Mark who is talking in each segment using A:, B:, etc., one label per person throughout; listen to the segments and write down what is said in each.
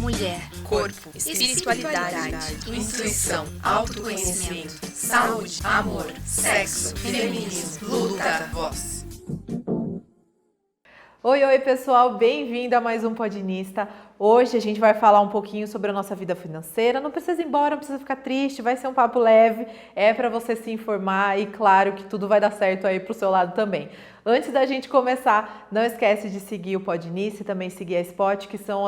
A: mulher, corpo, espiritualidade, intuição, autoconhecimento, saúde, amor, sexo, feminismo, luta, voz.
B: Oi, pessoal, bem-vindo a mais um Podinista. Hoje a gente vai falar um pouquinho sobre a nossa vida financeira. Não precisa ir embora, não precisa ficar triste, vai ser um papo leve, é para você se informar e claro que tudo vai dar certo aí pro seu lado também. Antes da gente começar, não esquece de seguir o Podinista e também seguir a Spot, que são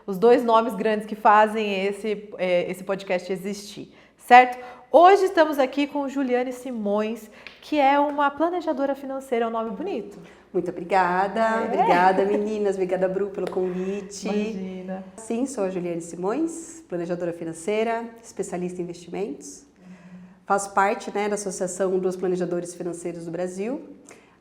B: os dois nomes grandes que fazem esse podcast existir, certo? Hoje estamos aqui com Juliane Simões, que é uma planejadora financeira, é um nome bonito.
C: Muito obrigada, obrigada meninas, obrigada Bru pelo convite.
B: Imagina.
C: Sim, sou a Juliane Simões, planejadora financeira, especialista em investimentos. Faço parte da Associação dos Planejadores Financeiros do Brasil.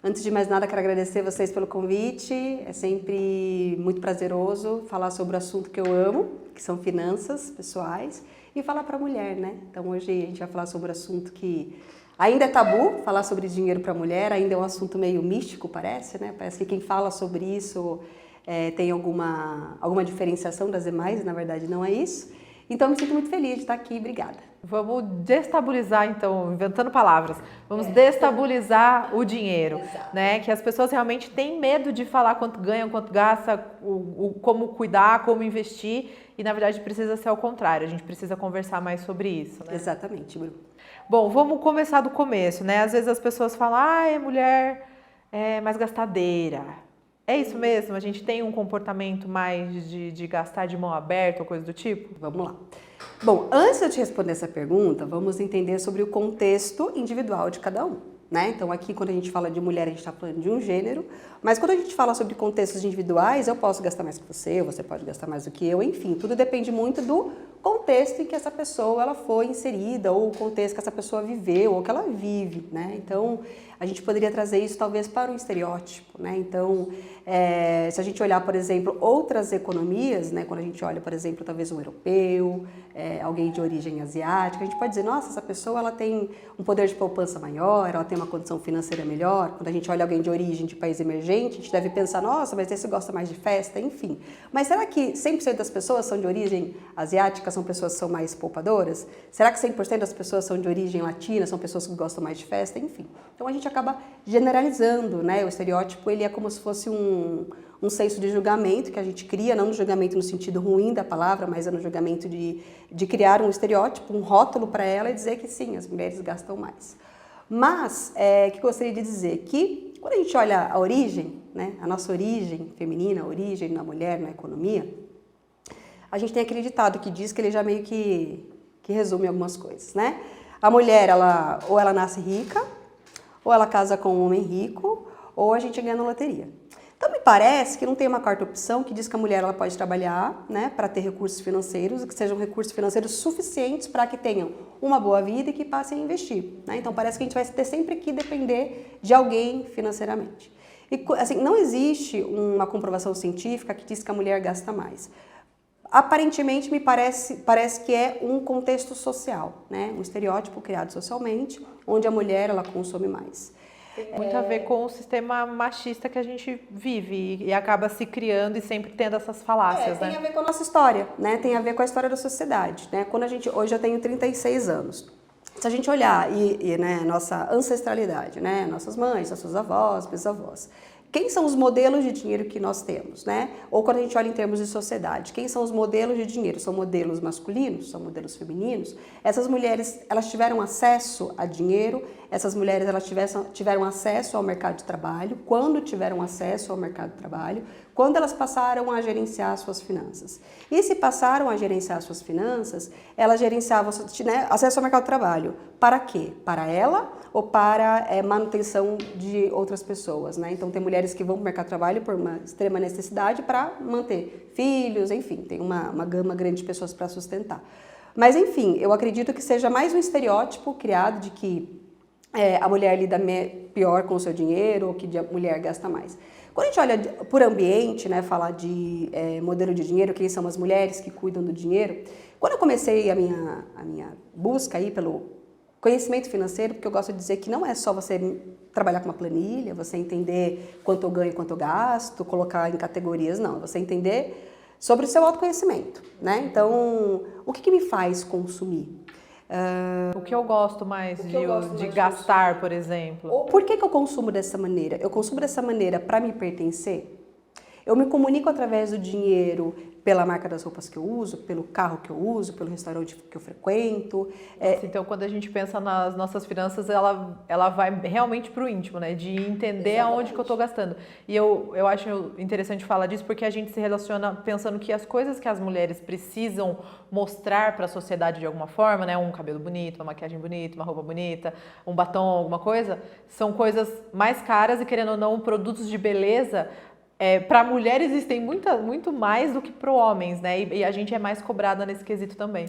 C: Antes de mais nada, quero agradecer vocês pelo convite. É sempre muito prazeroso falar sobre o assunto que eu amo, que são finanças pessoais, e falar para a mulher, né? Então hoje a gente vai falar sobre o assunto que ainda é tabu, falar sobre dinheiro para a mulher, ainda é um assunto meio místico, parece, né? Parece que quem fala sobre isso tem alguma diferenciação das demais, na verdade não é isso. Então me sinto muito feliz de estar aqui, obrigada.
B: Vamos destabilizar, então, inventando palavras, vamos destabilizar o dinheiro, né? Que as pessoas realmente têm medo de falar quanto ganham, quanto gasta, como cuidar, como investir, e na verdade precisa ser ao contrário, a gente precisa conversar mais sobre isso, né?
C: Exatamente, Bruno.
B: Bom, vamos começar do começo, né? Às vezes as pessoas falam, mulher é mais gastadeira. É isso mesmo? A gente tem um comportamento mais de gastar de mão aberta ou coisa do tipo?
C: Vamos lá. Bom, antes de eu te responder essa pergunta, vamos entender sobre o contexto individual de cada um, né? Então aqui quando a gente fala de mulher, a gente está falando de um gênero, mas quando a gente fala sobre contextos individuais, eu posso gastar mais que você pode gastar mais do que eu, enfim, tudo depende muito do contexto em que essa pessoa ela foi inserida, ou o contexto que essa pessoa viveu, ou que ela vive, né? Então, a gente poderia trazer isso talvez para um estereótipo, né? Então, se a gente olhar, por exemplo, outras economias, né? Quando a gente olha, por exemplo, talvez um europeu, alguém de origem asiática, a gente pode dizer, nossa, essa pessoa ela tem um poder de poupança maior, ela tem uma condição financeira melhor. Quando a gente olha alguém de origem de país emergente, a gente deve pensar, nossa, mas esse gosta mais de festa, enfim. Mas será que 100% das pessoas são de origem asiática, são pessoas que são mais poupadoras? Será que 100% das pessoas são de origem latina, são pessoas que gostam mais de festa? Enfim. Então a gente acaba generalizando, né? O estereótipo ele é como se fosse um senso de julgamento que a gente cria, não no julgamento no sentido ruim da palavra, mas é no julgamento de criar um estereótipo, um rótulo para ela e dizer que sim, as mulheres gastam mais. Mas, o que eu gostaria de dizer? Que quando a gente olha a origem, né? A nossa origem feminina, a origem da mulher na economia, a gente tem aquele ditado que diz que ele já meio que resume algumas coisas, né? A mulher, ou ela nasce rica, ou ela casa com um homem rico, ou a gente ganha na loteria. Então, me parece que não tem uma quarta opção que diz que a mulher ela pode trabalhar, né, para ter recursos financeiros, que sejam recursos financeiros suficientes para que tenham uma boa vida e que passem a investir, né? Então, parece que a gente vai ter sempre que depender de alguém financeiramente. E, assim, não existe uma comprovação científica que diz que a mulher gasta mais. Aparentemente, me parece que é um contexto social, né? Um estereótipo criado socialmente, onde a mulher ela consome mais.
B: Tem muito a ver com o sistema machista que a gente vive e acaba se criando e sempre tendo essas falácias, né?
C: Tem a ver com a nossa história, né? Tem a ver com a história da sociedade, né? Hoje eu tenho 36 anos. Se a gente olhar né, nossa ancestralidade, né? Nossas mães, nossos avós, bisavós. Quem são os modelos de dinheiro que nós temos, né? Ou quando a gente olha em termos de sociedade, quem são os modelos de dinheiro? São modelos masculinos? São modelos femininos? Essas mulheres, elas tiveram acesso a dinheiro? Essas mulheres, elas tiveram acesso ao mercado de trabalho? Quando tiveram acesso ao mercado de trabalho? Quando elas passaram a gerenciar suas finanças? E se passaram a gerenciar suas finanças, elas gerenciavam, né, acesso ao mercado de trabalho. Para quê? Para ela ou para manutenção de outras pessoas, né? Então, tem mulheres que vão para o mercado de trabalho por uma extrema necessidade para manter filhos, enfim, tem uma gama grande de pessoas para sustentar. Mas, enfim, eu acredito que seja mais um estereótipo criado de que a mulher lida pior com o seu dinheiro ou que a mulher gasta mais. Quando a gente olha por ambiente, né, falar de modelo de dinheiro, quem são as mulheres que cuidam do dinheiro, quando eu comecei a minha busca aí pelo conhecimento financeiro, porque eu gosto de dizer que não é só você trabalhar com uma planilha, você entender quanto eu ganho, quanto eu gasto, colocar em categorias, não. É você entender sobre o seu autoconhecimento, né? Então, o que me faz consumir?
B: O que eu gosto mais de gastar, por exemplo?
C: Ou por que eu consumo dessa maneira? Eu consumo dessa maneira para me pertencer? Eu me comunico através do dinheiro pela marca das roupas que eu uso, pelo carro que eu uso, pelo restaurante que eu frequento.
B: Então, quando a gente pensa nas nossas finanças, ela vai realmente para o íntimo, né? De entender aonde que eu estou gastando. E eu acho interessante falar disso porque a gente se relaciona pensando que as coisas que as mulheres precisam mostrar para a sociedade de alguma forma, né? Um cabelo bonito, uma maquiagem bonita, uma roupa bonita, um batom, alguma coisa, são coisas mais caras e, querendo ou não, produtos de beleza. Para a mulher existem muito mais do que para homens, né? E a gente é mais cobrada nesse quesito também.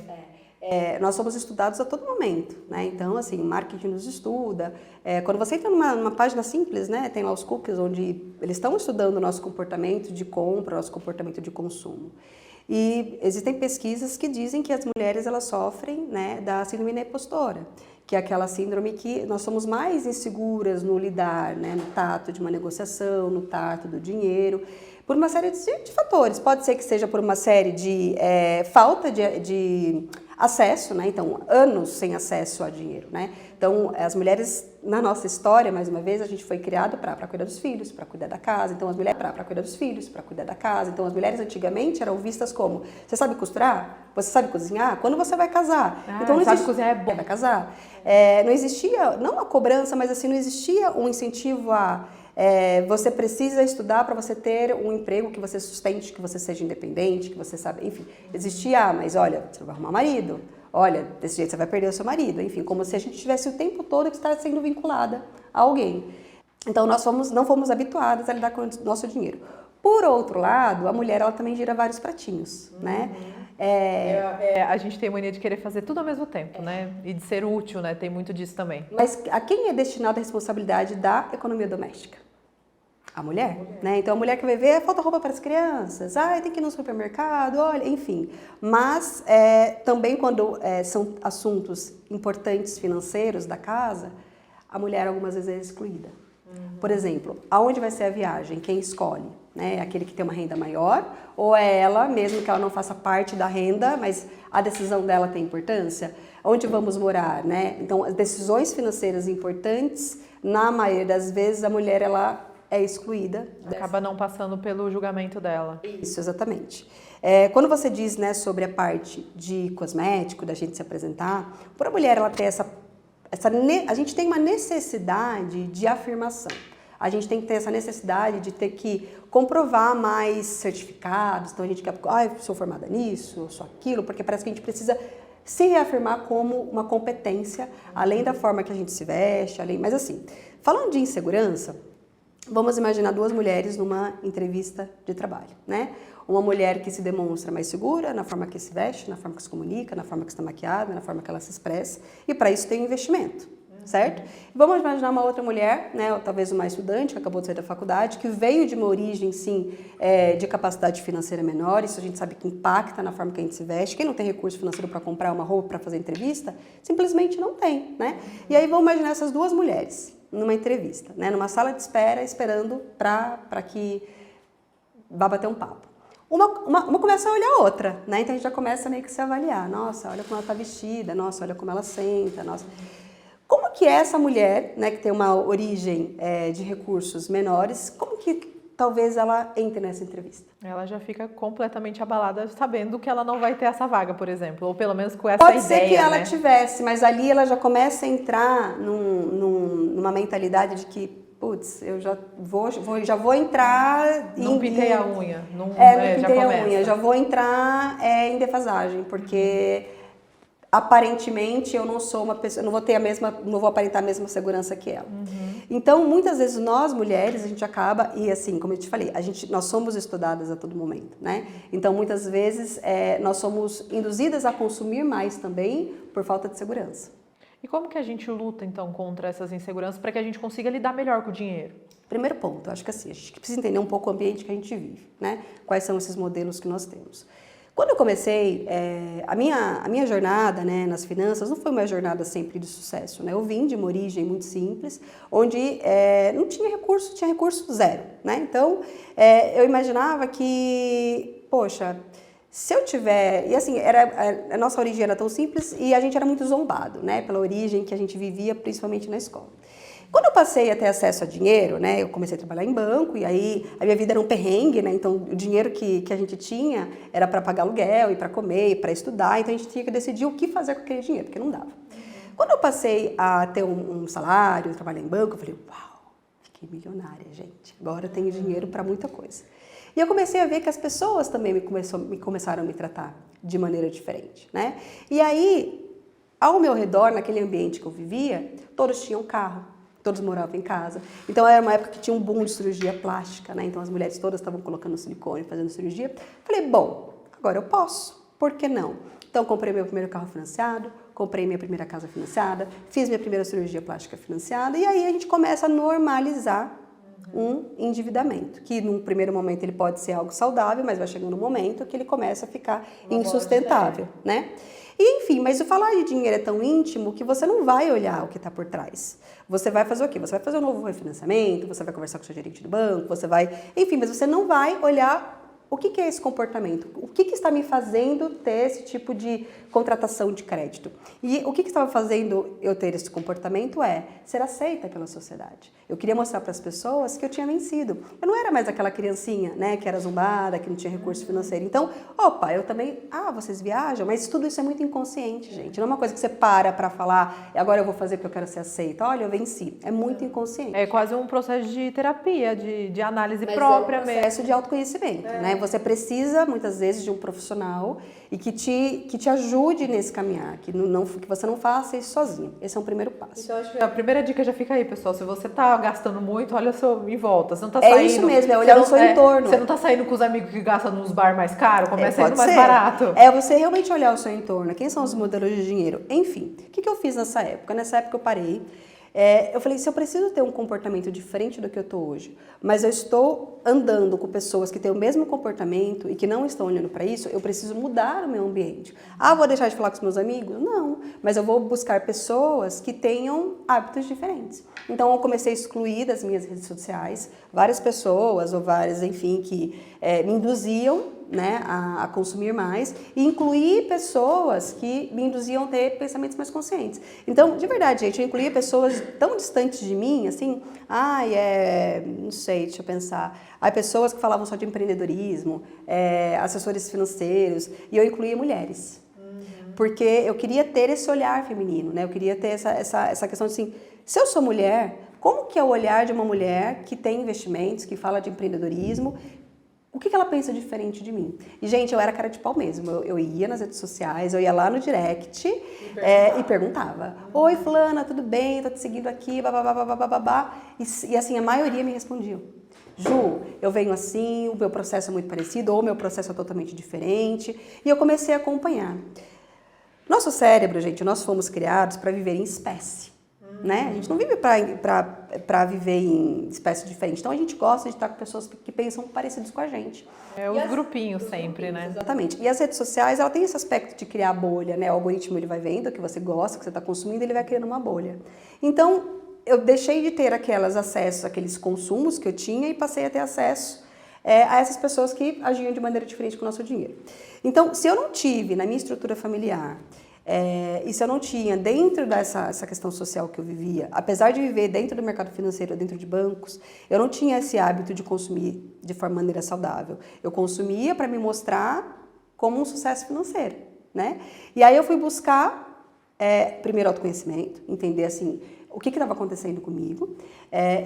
C: Nós somos estudados a todo momento, né? Então, assim, o marketing nos estuda. Quando você entra numa página simples, né? Tem lá os cookies onde eles estão estudando o nosso comportamento de compra, nosso comportamento de consumo. E existem pesquisas que dizem que as mulheres elas sofrem, né, da síndrome da impostora, que é aquela síndrome que nós somos mais inseguras no lidar, né, no tato de uma negociação, no tato do dinheiro, por uma série de fatores. Pode ser que seja por uma série de falta de acesso, né? Então, anos sem acesso a dinheiro, né? Então, as mulheres, na nossa história, mais uma vez, a gente foi criado para cuidar dos filhos, para cuidar da casa. Então, as mulheres para cuidar dos filhos, para cuidar da casa. Então, as mulheres antigamente eram vistas como: você sabe costurar? Você sabe cozinhar? Quando você vai casar?
B: Então, não sabe cozinhar é bom.
C: Vai casar. Não existia, não a cobrança, mas assim, não existia um incentivo a você precisa estudar para você ter um emprego que você sustente, que você seja independente, que você sabe, enfim, existia, mas olha, você não vai arrumar marido, olha, desse jeito você vai perder o seu marido, enfim, como se a gente tivesse o tempo todo que está sendo vinculada a alguém. Então, nós não fomos habituadas a lidar com o nosso dinheiro. Por outro lado, a mulher, ela também gira vários pratinhos, né?
B: A gente tem mania de querer fazer tudo ao mesmo tempo, né? E de ser útil, né? Tem muito disso também.
C: Mas a quem é destinada a responsabilidade da economia doméstica? A mulher, né? Então a mulher que vai ver, falta roupa para as crianças, tem que ir no supermercado, olha, enfim. Mas também quando são assuntos importantes financeiros da casa, a mulher algumas vezes é excluída. Por exemplo, aonde vai ser a viagem? Quem escolhe? Né? Aquele que tem uma renda maior? Ou é ela, mesmo que ela não faça parte da renda, mas a decisão dela tem importância? Onde vamos morar? Né? Então, as decisões financeiras importantes, na maioria das vezes, a mulher ela é excluída.
B: Acaba não passando pelo julgamento dela.
C: Isso, exatamente. Quando você diz, né, sobre a parte de cosmético, da gente se apresentar, por a mulher ela ter a gente tem uma necessidade de afirmação. A gente tem que ter essa necessidade de ter que comprovar mais certificados. Então a gente quer, sou formada nisso, sou aquilo, porque parece que a gente precisa se reafirmar como uma competência, além da forma que a gente se veste, mas assim, falando de insegurança, vamos imaginar duas mulheres numa entrevista de trabalho, né? Uma mulher que se demonstra mais segura na forma que se veste, na forma que se comunica, na forma que está maquiada, na forma que ela se expressa, e para isso tem um investimento, certo? Vamos imaginar uma outra mulher, né, ou talvez uma estudante que acabou de sair da faculdade, que veio de uma origem, sim, de capacidade financeira menor, isso a gente sabe que impacta na forma que a gente se veste. Quem não tem recurso financeiro para comprar uma roupa para fazer entrevista, simplesmente não tem, né? E aí vamos imaginar essas duas mulheres numa entrevista, né, numa sala de espera, esperando para que vá bater um papo. Uma começa a olhar a outra, né? Então a gente já começa meio que se avaliar. Nossa, olha como ela está vestida, nossa, olha como ela senta, nossa. Como que é essa mulher, né, que tem uma origem de recursos menores, como que talvez ela entre nessa entrevista?
B: Ela já fica completamente abalada sabendo que ela não vai ter essa vaga, por exemplo, ou pelo menos com essa
C: Pode
B: ideia,
C: ser que ela
B: né?
C: tivesse, mas ali ela já começa a entrar numa mentalidade de que, putz, eu já vou entrar...
B: Não pintei a unha. Não
C: pintei a unha, já vou entrar em defasagem, porque... aparentemente eu não sou uma pessoa, não vou aparentar a mesma segurança que ela. Então, muitas vezes nós mulheres, a gente acaba, e assim, como eu te falei, nós somos estudadas a todo momento, né? Então, muitas vezes nós somos induzidas a consumir mais também por falta de segurança.
B: E como que a gente luta, então, contra essas inseguranças para que a gente consiga lidar melhor com o dinheiro?
C: Primeiro ponto, acho que assim, a gente precisa entender um pouco o ambiente que a gente vive, né? Quais são esses modelos que nós temos. Quando eu comecei, a minha jornada, né, nas finanças não foi uma jornada sempre de sucesso, né? Eu vim de uma origem muito simples, onde não tinha recurso zero, né? Então, eu imaginava que, poxa, se eu tiver... E assim, a nossa origem era tão simples e a gente era muito zombado, né? Pela origem que a gente vivia, principalmente na escola. Quando eu passei a ter acesso a dinheiro, né, eu comecei a trabalhar em banco e aí a minha vida era um perrengue, né, então o dinheiro que a gente tinha era para pagar aluguel e para comer e para estudar, então a gente tinha que decidir o que fazer com aquele dinheiro, porque não dava. Quando eu passei a ter um salário, trabalhar em banco, eu falei, uau, fiquei milionária, gente, agora eu tenho dinheiro para muita coisa. E eu comecei a ver que as pessoas também começaram a me tratar de maneira diferente, né, e aí, ao meu redor, naquele ambiente que eu vivia, todos tinham carro. Todos moravam em casa. Então, era uma época que tinha um boom de cirurgia plástica, né? Então, as mulheres todas estavam colocando silicone, fazendo cirurgia. Falei, bom, agora eu posso. Por que não? Então, comprei meu primeiro carro financiado, comprei minha primeira casa financiada, fiz minha primeira cirurgia plástica financiada. E aí, a gente começa a normalizar um endividamento, que num primeiro momento ele pode ser algo saudável, mas vai chegando um momento que ele começa a ficar insustentável, né? E, enfim, mas o falar de dinheiro é tão íntimo que você não vai olhar o que está por trás. Você vai fazer o quê? Você vai fazer um novo refinanciamento, você vai conversar com o seu gerente do banco, você vai... Enfim, mas você não vai olhar o que é esse comportamento, o que está me fazendo ter esse tipo de contratação de crédito. E o que estava fazendo eu ter esse comportamento é ser aceita pela sociedade. Eu queria mostrar para as pessoas que eu tinha vencido. Eu não era mais aquela criancinha, né, que era zombada, que não tinha recurso financeiro. Então, opa, eu também... Ah, vocês viajam? Mas tudo isso é muito inconsciente, gente. Não é uma coisa que você para falar, agora eu vou fazer porque eu quero ser aceita. Olha, eu venci. É muito inconsciente.
B: É quase um processo de terapia, de análise própria mesmo.
C: É um processo de autoconhecimento, né? Você precisa, muitas vezes, de um profissional e que te ajude nesse caminhar, que você não faça isso sozinho. Esse é um primeiro passo.
B: Então, acho que a primeira dica já fica aí, pessoal. Se você tá gastando muito, olha em volta. Você não tá saindo...
C: É isso mesmo, é olhar no seu entorno.
B: Você não tá saindo com os amigos que gastam nos bar mais caros, começa a ir no mais barato.
C: É você realmente olhar o seu entorno. Quem são os modelos de dinheiro? Enfim, o que eu fiz nessa época? Nessa época eu parei. Eu falei, se eu preciso ter um comportamento diferente do que eu estou hoje, mas eu estou andando com pessoas que têm o mesmo comportamento e que não estão olhando para isso, eu preciso mudar o meu ambiente. Ah, vou deixar de falar com os meus amigos? Não, mas eu vou buscar pessoas que tenham hábitos diferentes. Então, eu comecei a excluir das minhas redes sociais várias pessoas, ou várias, enfim, que me induziam, né, a consumir mais, e incluir pessoas que me induziam a ter pensamentos mais conscientes. Então, de verdade, gente, eu incluía pessoas tão distantes de mim, assim, não sei, deixa eu pensar, pessoas que falavam só de empreendedorismo, assessores financeiros, e eu incluía mulheres. Porque eu queria ter esse olhar feminino, né, eu queria ter essa questão de, assim, se eu sou mulher, como que é o olhar de uma mulher que tem investimentos, que fala de empreendedorismo, o que ela pensa diferente de mim? E, gente, eu era cara de pau mesmo. Eu ia nas redes sociais, eu ia lá no direct e perguntava. Oi, fulana, tudo bem? Tô te seguindo aqui, babá. E assim, a maioria me respondia. Ju, eu venho assim, o meu processo é muito parecido, ou o meu processo é totalmente diferente. E eu comecei a acompanhar. Nosso cérebro, gente, nós fomos criados para viver em espécie. Né? A gente não vive para viver em espécie diferente. Então, a gente gosta de estar com pessoas que pensam parecidos com a gente.
B: Os grupinhos sempre, né?
C: Exatamente. E as redes sociais, ela tem esse aspecto de criar bolha, né? O algoritmo, ele vai vendo o que você gosta, o que você está consumindo, ele vai criando uma bolha. Então, eu deixei de ter acessos àqueles consumos que eu tinha e passei a ter acesso a essas pessoas que agiam de maneira diferente com o nosso dinheiro. Então, se eu não tive na minha estrutura familiar... e se eu não tinha, dentro dessa questão social que eu vivia, apesar de viver dentro do mercado financeiro, dentro de bancos, eu não tinha esse hábito de consumir de maneira saudável. Eu consumia para me mostrar como um sucesso financeiro, né? E aí eu fui buscar, primeiro, autoconhecimento, entender, assim, o que estava acontecendo comigo,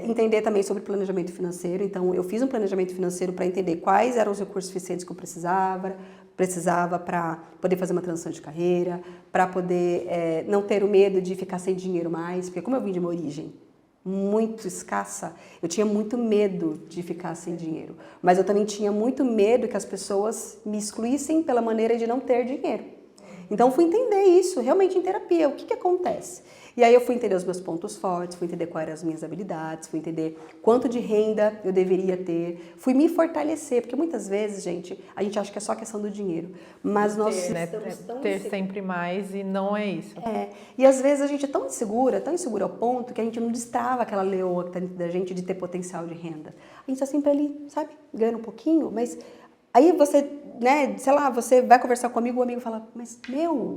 C: entender também sobre planejamento financeiro. Então, eu fiz um planejamento financeiro para entender quais eram os recursos suficientes que eu precisava para poder fazer uma transição de carreira, para poder não ter o medo de ficar sem dinheiro mais, porque como eu vim de uma origem muito escassa, eu tinha muito medo de ficar sem dinheiro, mas eu também tinha muito medo que as pessoas me excluíssem pela maneira de não ter dinheiro. Então, fui entender isso realmente em terapia, o que acontece. E aí eu fui entender os meus pontos fortes, fui entender quais eram as minhas habilidades, fui entender quanto de renda eu deveria ter, fui me fortalecer, porque muitas vezes, gente, a gente acha que é só questão do dinheiro, mas nós estamos tão
B: ter sempre mais e não é isso.
C: E às vezes a gente é tão insegura ao ponto que a gente não destrava aquela leoa que tá dentro da gente de ter potencial de renda. A gente tá sempre ali, sabe, ganhando um pouquinho, mas aí você, né, sei lá, você vai conversar com um amigo, o amigo fala, mas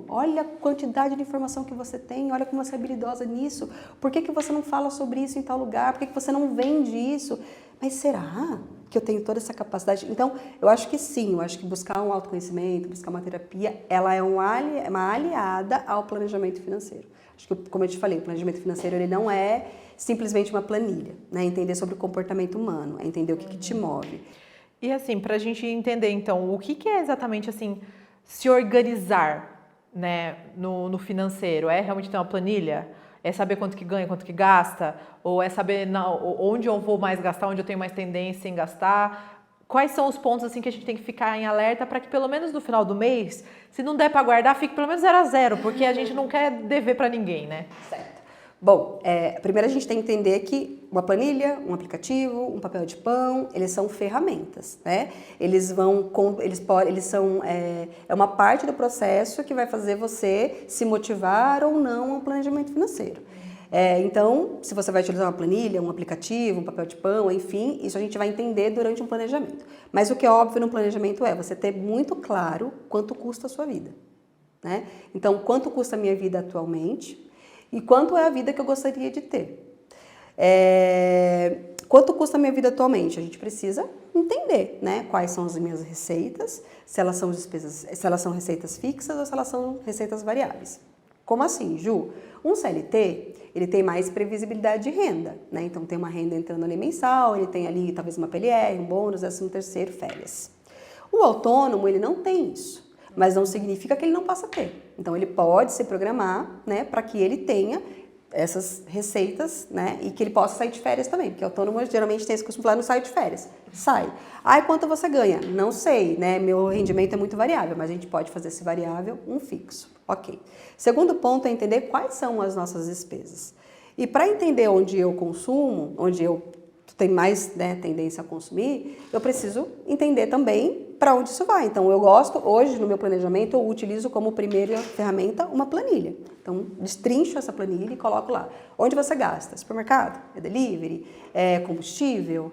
C: olha a quantidade de informação que você tem, olha como você é habilidosa nisso, por que você não fala sobre isso em tal lugar, por que você não vende isso? Mas será que eu tenho toda essa capacidade? Então, eu acho que sim, eu acho que buscar um autoconhecimento, buscar uma terapia, ela é uma aliada ao planejamento financeiro. Acho que, como eu te falei, o planejamento financeiro ele não é simplesmente uma planilha, né? Entender sobre o comportamento humano, é entender o que te move.
B: E assim, para a gente entender, então, o que é exatamente, assim, se organizar, né, no financeiro? É realmente ter uma planilha? É saber quanto que ganha, quanto que gasta? Ou é saber onde eu vou mais gastar, onde eu tenho mais tendência em gastar? Quais são os pontos, assim, que a gente tem que ficar em alerta para que, pelo menos no final do mês, se não der para guardar, fique pelo menos 0 a 0, porque a gente não quer dever para ninguém, né?
C: Certo. Bom, primeiro a gente tem que entender que uma planilha, um aplicativo, um papel de pão, eles são ferramentas, né? Eles são uma parte do processo que vai fazer você se motivar ou não ao planejamento financeiro. Então, se você vai utilizar uma planilha, um aplicativo, um papel de pão, enfim, isso a gente vai entender durante um planejamento. Mas o que é óbvio no planejamento é você ter muito claro quanto custa a sua vida, né? Então, quanto custa a minha vida atualmente? E quanto é a vida que eu gostaria de ter? Quanto custa a minha vida atualmente? A gente precisa entender, né? Quais são as minhas receitas, se elas são despesas, se elas são receitas fixas ou se elas são receitas variáveis. Como assim, Ju? Um CLT, ele tem mais previsibilidade de renda, né? Então tem uma renda entrando ali mensal, ele tem ali talvez uma PLR, um bônus, 13º, férias. O autônomo, ele não tem isso. Mas não significa que ele não possa ter. Então, ele pode se programar, né, para que ele tenha essas receitas, né, e que ele possa sair de férias também, porque o autônomo geralmente tem esse costume lá, não sai de férias. Sai. Quanto você ganha? Não sei, né, meu rendimento é muito variável, mas a gente pode fazer esse variável um fixo. Ok. Segundo ponto é entender quais são as nossas despesas. E para entender onde eu consumo, onde eu tenho mais, né, tendência a consumir, eu preciso entender também para onde isso vai. Então, eu gosto, hoje no meu planejamento, eu utilizo como primeira ferramenta uma planilha. Então, destrincho essa planilha e coloco lá. Onde você gasta? Supermercado? É delivery? É combustível?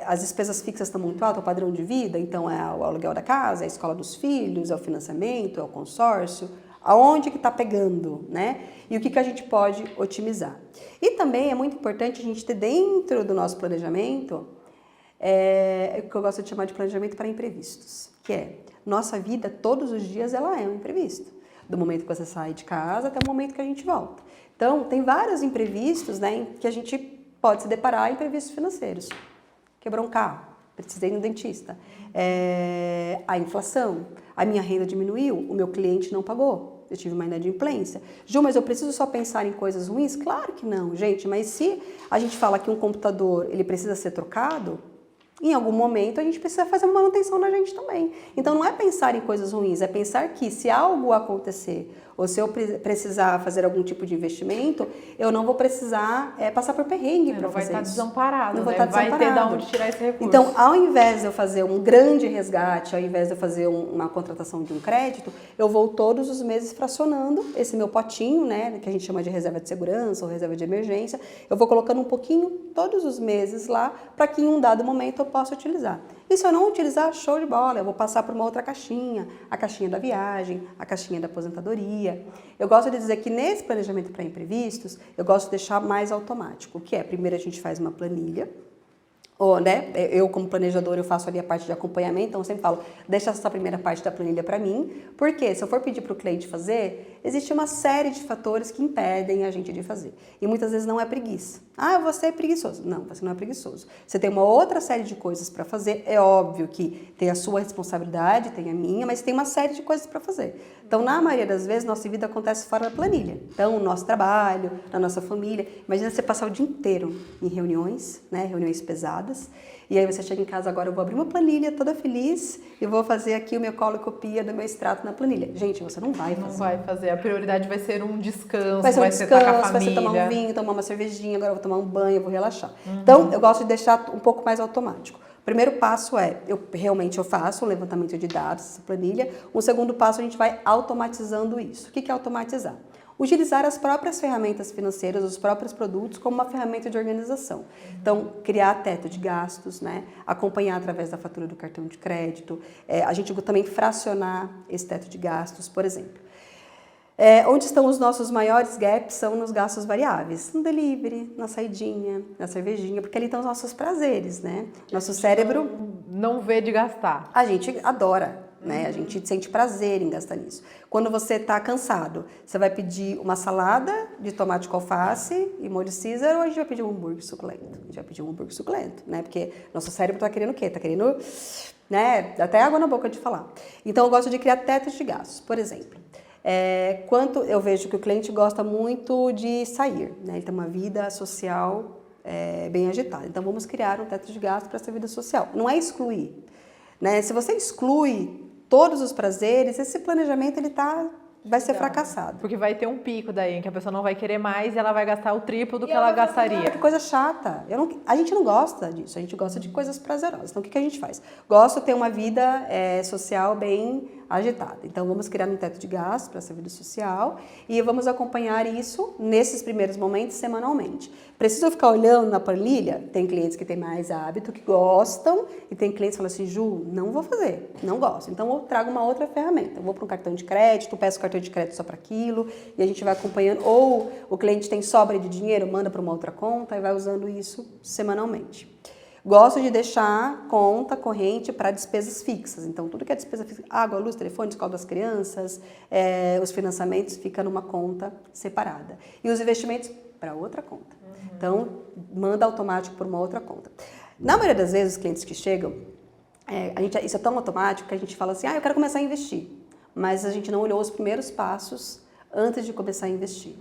C: As despesas fixas estão muito altas, é o padrão de vida? Então, é o aluguel da casa, é a escola dos filhos, é o financiamento, é o consórcio? Aonde que está pegando, né? E o que a gente pode otimizar. E também é muito importante a gente ter dentro do nosso planejamento o que eu gosto de chamar de planejamento para imprevistos, que é nossa vida todos os dias ela é um imprevisto, do momento que você sai de casa até o momento que a gente volta. Então tem vários imprevistos, né, que a gente pode se deparar, imprevistos financeiros. Quebrou um carro, precisei ir no dentista. A inflação, a minha renda diminuiu, o meu cliente não pagou. Eu tive uma inadimplência. Ju, mas eu preciso só pensar em coisas ruins? Claro que não, gente. Mas se a gente fala que um computador ele precisa ser trocado, em algum momento a gente precisa fazer uma manutenção na gente também. Então não é pensar em coisas ruins, é pensar que se algo acontecer ou se eu precisar fazer algum tipo de investimento, eu não vou precisar passar por perrengue para fazer isso.
B: Vai estar desamparado,
C: não vou
B: né?
C: estar desamparado.
B: Vai ter de onde tirar esse recurso.
C: Então, ao invés de eu fazer um grande resgate, ao invés de eu fazer uma contratação de um crédito, eu vou todos os meses fracionando esse meu potinho, né, que a gente chama de reserva de segurança ou reserva de emergência, eu vou colocando um pouquinho todos os meses lá para que em um dado momento eu possa utilizar. E se eu não utilizar, show de bola, eu vou passar por uma outra caixinha, a caixinha da viagem, a caixinha da aposentadoria. Eu gosto de dizer que nesse planejamento para imprevistos, eu gosto de deixar mais automático, o que é, primeiro a gente faz uma planilha, ou, né, eu como planejadora eu faço ali a parte de acompanhamento, então eu sempre falo, deixa essa primeira parte da planilha para mim, porque se eu for pedir para o cliente fazer, existe uma série de fatores que impedem a gente de fazer. E muitas vezes não é preguiça. Você é preguiçoso. Não, você não é preguiçoso. Você tem uma outra série de coisas para fazer, é óbvio que tem a sua responsabilidade, tem a minha, mas tem uma série de coisas para fazer. Então, na maioria das vezes, nossa vida acontece fora da planilha. Então, o nosso trabalho, na nossa família. Imagina você passar o dia inteiro em reuniões, né? Reuniões pesadas. E aí você chega em casa, agora eu vou abrir uma planilha toda feliz e vou fazer aqui o meu colocopia do meu extrato na planilha. Gente, você não vai fazer.
B: Não vai fazer. A prioridade vai ser um descanso,
C: vai ser
B: estar com a família.
C: Vai ser tomar um vinho, tomar uma cervejinha, agora eu vou tomar um banho, eu vou relaxar. Então, eu gosto de deixar um pouco mais automático. O primeiro passo é, eu faço um levantamento de dados, essa planilha. O segundo passo, a gente vai automatizando isso. O que é automatizar? Utilizar as próprias ferramentas financeiras, os próprios produtos, como uma ferramenta de organização. Então, criar teto de gastos, né? Acompanhar através da fatura do cartão de crédito. A gente também fracionar esse teto de gastos, por exemplo. Onde estão os nossos maiores gaps são nos gastos variáveis. No delivery, na saidinha, na cervejinha, porque ali estão os nossos prazeres, né? Nosso cérebro...
B: Não vê de gastar.
C: A gente adora. Né? A gente sente prazer em gastar nisso. Quando você está cansado, você vai pedir uma salada de tomate com alface e molho Caesar, ou a gente vai pedir um hambúrguer suculento? A gente vai pedir um hambúrguer suculento, né? Porque nosso cérebro está querendo o quê? Está querendo, né? Até água na boca de falar. Então, eu gosto de criar tetos de gastos. Por exemplo, quanto eu vejo que o cliente gosta muito de sair, né? Ele tem uma vida social bem agitada. Então, vamos criar um teto de gastos para essa vida social. Não é excluir. Né? Se você exclui todos os prazeres, esse planejamento vai ser fracassado.
B: Porque vai ter um pico daí, em que a pessoa não vai querer mais e ela vai gastar o triplo do que ela gastaria.
C: Que coisa chata. A gente não gosta disso, a gente gosta de coisas prazerosas. Então, o que a gente faz? Gosto de ter uma vida social bem agitada. Então, vamos criar um teto de gastos para essa vida social e vamos acompanhar isso nesses primeiros momentos semanalmente. Preciso ficar olhando na planilha? Tem clientes que têm mais hábito, que gostam, e tem clientes que falam assim, Ju, não vou fazer, não gosto. Então, eu trago uma outra ferramenta. Eu vou para um cartão de crédito, peço cartão de crédito só para aquilo, e a gente vai acompanhando. Ou o cliente tem sobra de dinheiro, manda para uma outra conta e vai usando isso semanalmente. Gosto de deixar conta corrente para despesas fixas. Então, tudo que é despesa fixa, água, luz, telefone, escola das crianças, os financiamentos fica numa conta separada. E os investimentos para outra conta. Então, manda automático por uma outra conta. Na maioria das vezes, os clientes que chegam, isso é tão automático que a gente fala assim, eu quero começar a investir. Mas a gente não olhou os primeiros passos antes de começar a investir.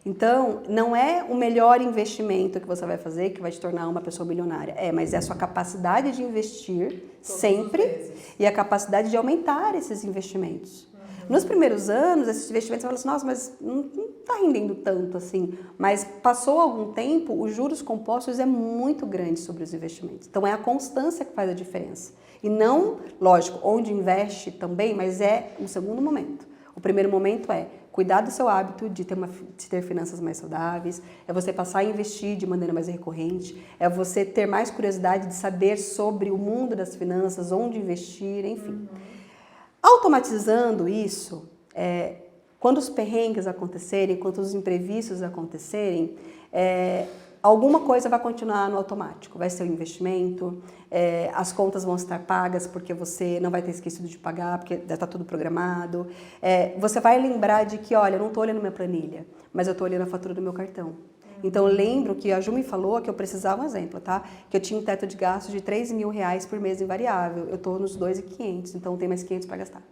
C: Então, não é o melhor investimento que você vai fazer que vai te tornar uma pessoa milionária. Mas é a sua capacidade de investir sempre e a capacidade de aumentar esses investimentos. Nos primeiros anos, esses investimentos, você fala assim, nossa, mas não está rendendo tanto assim. Mas passou algum tempo, os juros compostos é muito grande sobre os investimentos. Então, é a constância que faz a diferença. E não, lógico, onde investe também, mas é um segundo momento. O primeiro momento é cuidar do seu hábito de ter finanças mais saudáveis, é você passar a investir de maneira mais recorrente, é você ter mais curiosidade de saber sobre o mundo das finanças, onde investir, enfim. Automatizando isso, quando os perrengues acontecerem, quando os imprevistos acontecerem, alguma coisa vai continuar no automático. Vai ser o investimento, as contas vão estar pagas porque você não vai ter esquecido de pagar, porque já está tudo programado. Você vai lembrar de que, olha, eu não estou olhando minha planilha, mas eu estou olhando a fatura do meu cartão. Então, eu lembro que a Ju me falou que eu precisava, um exemplo, tá? Que eu tinha um teto de gastos de R$3.000 por mês invariável. Eu estou nos 2.500, então tem mais 500 para gastar.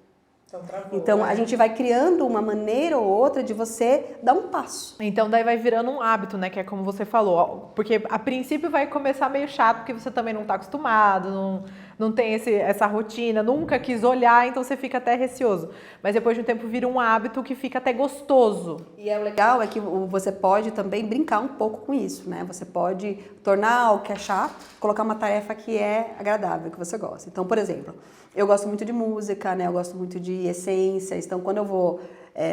C: Então, a gente vai criando uma maneira ou outra de você dar um passo.
B: Então, daí vai virando um hábito, né? Que é como você falou. Porque, a princípio, vai começar meio chato, porque você também não está acostumado, não tem essa rotina, nunca quis olhar, então você fica até receoso. Mas depois de um tempo vira um hábito que fica até gostoso.
C: E o legal é que você pode também brincar um pouco com isso, né? Você pode tornar algo que é chato, colocar uma tarefa que é agradável, que você gosta. Então, por exemplo, eu gosto muito de música, né? Eu gosto muito de essências. Então, quando eu vou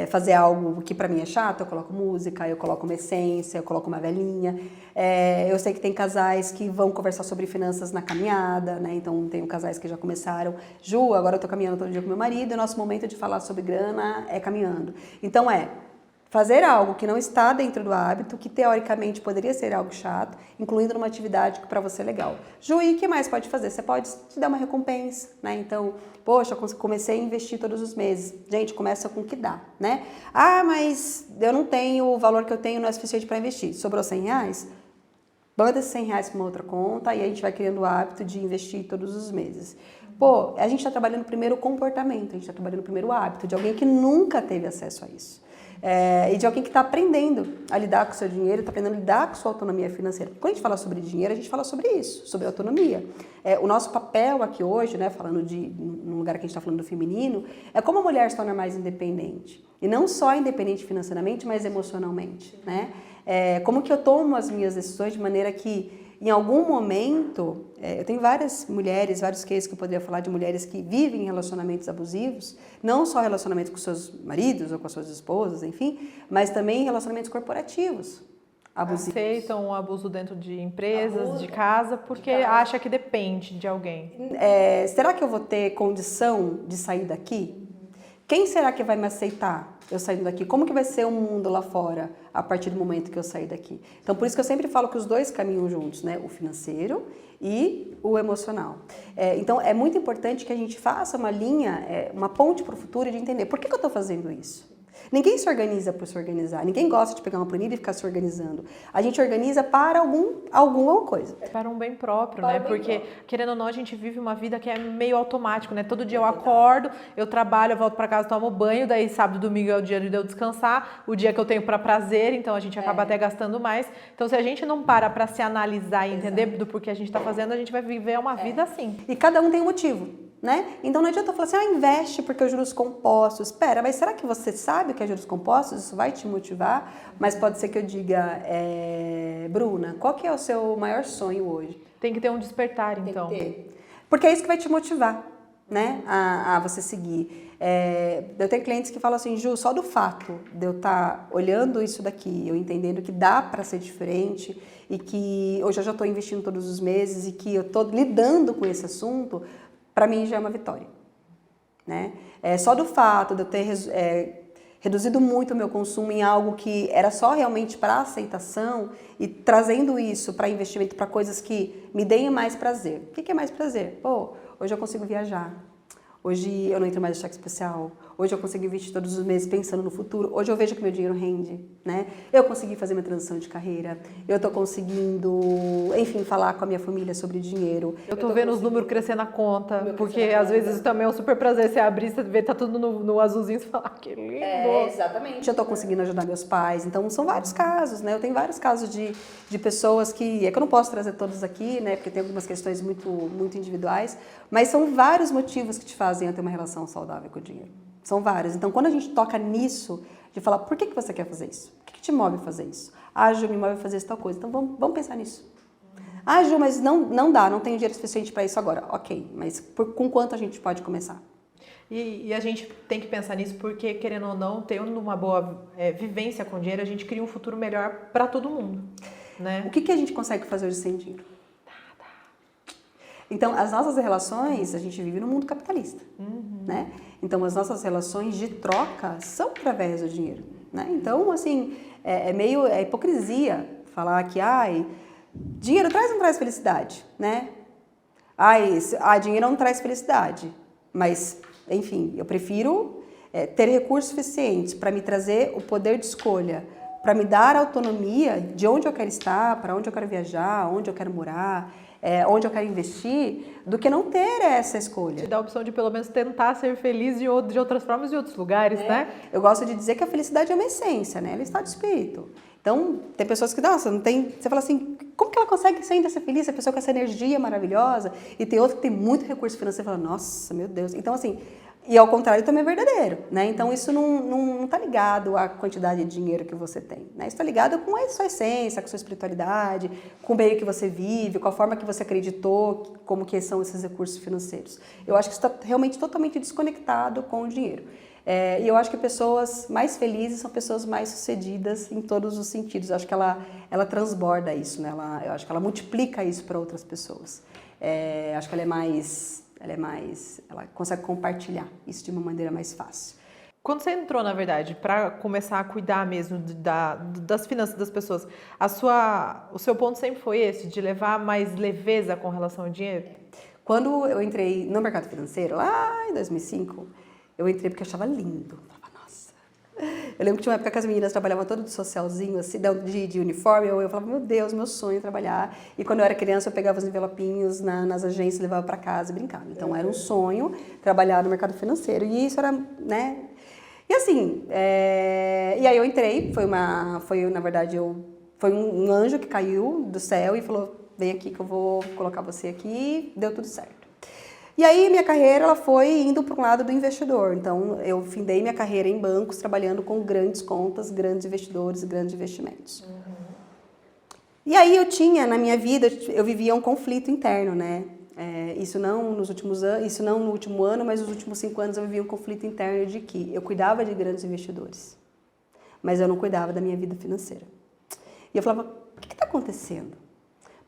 C: fazer algo que para mim é chato, eu coloco música, eu coloco uma essência, eu coloco uma velinha. Eu sei que tem casais que vão conversar sobre finanças na caminhada, né? Então, tenho casais que já começaram. Ju, agora eu tô caminhando todo dia com meu marido, e o nosso momento de falar sobre grana é caminhando. Então, fazer algo que não está dentro do hábito, que teoricamente poderia ser algo chato, incluindo numa atividade que para você é legal. Ju, e o que mais pode fazer? Você pode te dar uma recompensa, né? Então, poxa, comecei a investir todos os meses. Gente, começa com o que dá, né? Mas eu não tenho, o valor que eu tenho não é suficiente para investir. Sobrou R$100? Manda esses R$100 para uma outra conta e a gente vai criando o hábito de investir todos os meses. Pô, a gente está trabalhando primeiro o comportamento, a gente está trabalhando primeiro o hábito de alguém que nunca teve acesso a isso. E de alguém que está aprendendo a lidar com o seu dinheiro, está aprendendo a lidar com a sua autonomia financeira. Quando a gente fala sobre dinheiro, a gente fala sobre isso, sobre autonomia. O nosso papel aqui hoje, né, falando num lugar que a gente está falando do feminino, é como a mulher se torna mais independente. E não só independente financeiramente, mas emocionalmente, né? Como que eu tomo as minhas decisões de maneira que, em algum momento, eu tenho várias mulheres, vários cases que eu poderia falar de mulheres que vivem em relacionamentos abusivos, não só relacionamentos com seus maridos ou com as suas esposas, enfim, mas também relacionamentos corporativos abusivos.
B: Aceitam o abuso dentro de empresas, de casa, porque acha que depende de alguém.
C: Será que eu vou ter condição de sair daqui? Quem será que vai me aceitar eu saindo daqui? Como que vai ser o mundo lá fora a partir do momento que eu sair daqui? Então, por isso que eu sempre falo que os dois caminham juntos, né? O financeiro e o emocional. Então, é muito importante que a gente faça uma linha, uma ponte para o futuro de entender por que eu estou fazendo isso. Ninguém se organiza por se organizar, ninguém gosta de pegar uma planilha e ficar se organizando. A gente organiza para alguma coisa.
B: Para um bem próprio, né? Porque, querendo ou não, a gente vive uma vida que é meio automático, né? Todo dia eu acordo, eu trabalho, eu volto para casa, tomo banho, daí sábado e domingo é o dia de eu descansar, o dia que eu tenho para prazer, então a gente acaba até gastando mais. Então, se a gente não para se analisar e entender do porquê a gente está fazendo, a gente vai viver uma vida assim.
C: E cada um tem um motivo. Né? Então não adianta eu falar assim, investe porque os juros compostos. Espera, mas será que você sabe o que é juros compostos? Isso vai te motivar? Mas pode ser que eu diga, Bruna, qual que é o seu maior sonho hoje?
B: Tem que ter um despertar, então.
C: Tem que ter. Porque é isso que vai te motivar, né? A você seguir. Eu tenho clientes que falam assim, Ju, só do fato de eu estar olhando isso daqui, eu entendendo que dá para ser diferente e que hoje eu já estou investindo todos os meses e que eu estou lidando com esse assunto, para mim já é uma vitória, né? Só do fato de eu ter reduzido muito o meu consumo em algo que era só realmente para aceitação e trazendo isso para investimento, para coisas que me deem mais prazer. O que é mais prazer? Pô, hoje eu consigo viajar, hoje eu não entro mais no cheque especial, hoje eu consigo investir todos os meses pensando no futuro, hoje eu vejo que meu dinheiro rende, né? Eu consegui fazer minha transição de carreira, eu tô conseguindo, enfim, falar com a minha família sobre dinheiro.
B: Eu tô vendo os números crescer na conta, porque às vezes também é um super prazer você abrir, você vê, tá tudo no azulzinho, você fala, que lindo!
C: Exatamente. Eu tô conseguindo ajudar meus pais, então são vários casos, né? Eu tenho vários casos de pessoas que eu não posso trazer todos aqui, né? Porque tem algumas questões muito, muito individuais, mas são vários motivos que te fazem ter uma relação saudável com o dinheiro. São vários. Então, quando a gente toca nisso, de falar, por que você quer fazer isso? O que te move a fazer isso? Ah, Ju, me move a fazer essa tal coisa. Então, vamos pensar nisso. Ah, Ju, mas não dá, não tenho dinheiro suficiente para isso agora. Ok, mas com quanto a gente pode começar?
B: E a gente tem que pensar nisso porque, querendo ou não, tendo uma boa vivência com dinheiro, a gente cria um futuro melhor para todo mundo, né?
C: O que a gente consegue fazer hoje sem dinheiro? Então, as nossas relações, a gente vive no mundo capitalista, né? Então, as nossas relações de troca são através do dinheiro, né? Então, assim, é meio hipocrisia falar que, dinheiro traz ou não traz felicidade, né? Dinheiro não traz felicidade, mas, enfim, eu prefiro ter recursos suficientes para me trazer o poder de escolha, para me dar autonomia de onde eu quero estar, para onde eu quero viajar, onde eu quero morar, onde eu quero investir, do que não ter essa escolha.
B: Te dá a opção de pelo menos tentar ser feliz de outras formas e outros lugares, né?
C: Eu gosto de dizer que a felicidade é uma essência, né? Ela é estado de espírito. Então, tem pessoas que, nossa, não tem... Você fala assim, como que ela consegue sempre ser feliz? A pessoa com essa energia maravilhosa. E tem outra que tem muito recurso financeiro e fala, nossa, meu Deus. Então, assim... E ao contrário também é verdadeiro, né? Então isso não está ligado à quantidade de dinheiro que você tem, né? Isso está ligado com a sua essência, com a sua espiritualidade, com o meio que você vive, com a forma que você acreditou, como que são esses recursos financeiros. Eu acho que isso está realmente totalmente desconectado com o dinheiro. E eu acho que pessoas mais felizes são pessoas mais sucedidas em todos os sentidos. Eu acho que ela transborda isso, né? Eu acho que ela multiplica isso para outras pessoas. Acho que ela consegue compartilhar isso de uma maneira mais fácil.
B: Quando você entrou, na verdade, para começar a cuidar mesmo das finanças das pessoas, o seu ponto sempre foi esse, de levar mais leveza com relação ao dinheiro?
C: Quando eu entrei no mercado financeiro, lá em 2005, eu entrei porque eu achava lindo. Eu falava, nossa, Eu lembro que tinha uma época que as meninas trabalhavam todo de socialzinho, assim, de uniforme, eu falava, meu Deus, meu sonho é trabalhar. E quando eu era criança, eu pegava os envelopinhos nas agências, levava para casa e brincava. Então, era um sonho trabalhar no mercado financeiro. E isso era, né? E assim, e aí eu entrei, foi um anjo que caiu do céu e falou, vem aqui que eu vou colocar você aqui, deu tudo certo. E aí minha carreira ela foi indo para um lado do investidor. Então eu findei minha carreira em bancos, trabalhando com grandes contas, grandes investidores, grandes investimentos. E aí eu tinha na minha vida, eu vivia um conflito interno, né? Isso não no último ano, mas nos últimos 5 anos eu vivia um conflito interno de que eu cuidava de grandes investidores, mas eu não cuidava da minha vida financeira. E eu falava, o que está acontecendo?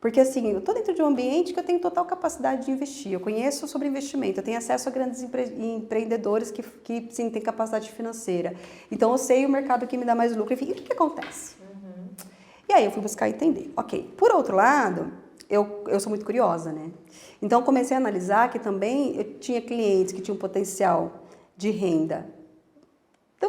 C: Porque assim, eu estou dentro de um ambiente que eu tenho total capacidade de investir, eu conheço sobre investimento, eu tenho acesso a grandes empreendedores que sim, têm capacidade financeira. Então eu sei o mercado que me dá mais lucro, enfim, e o que acontece? E aí eu fui buscar entender. Ok, por outro lado, eu sou muito curiosa, né? Então comecei a analisar que também eu tinha clientes que tinham um potencial de renda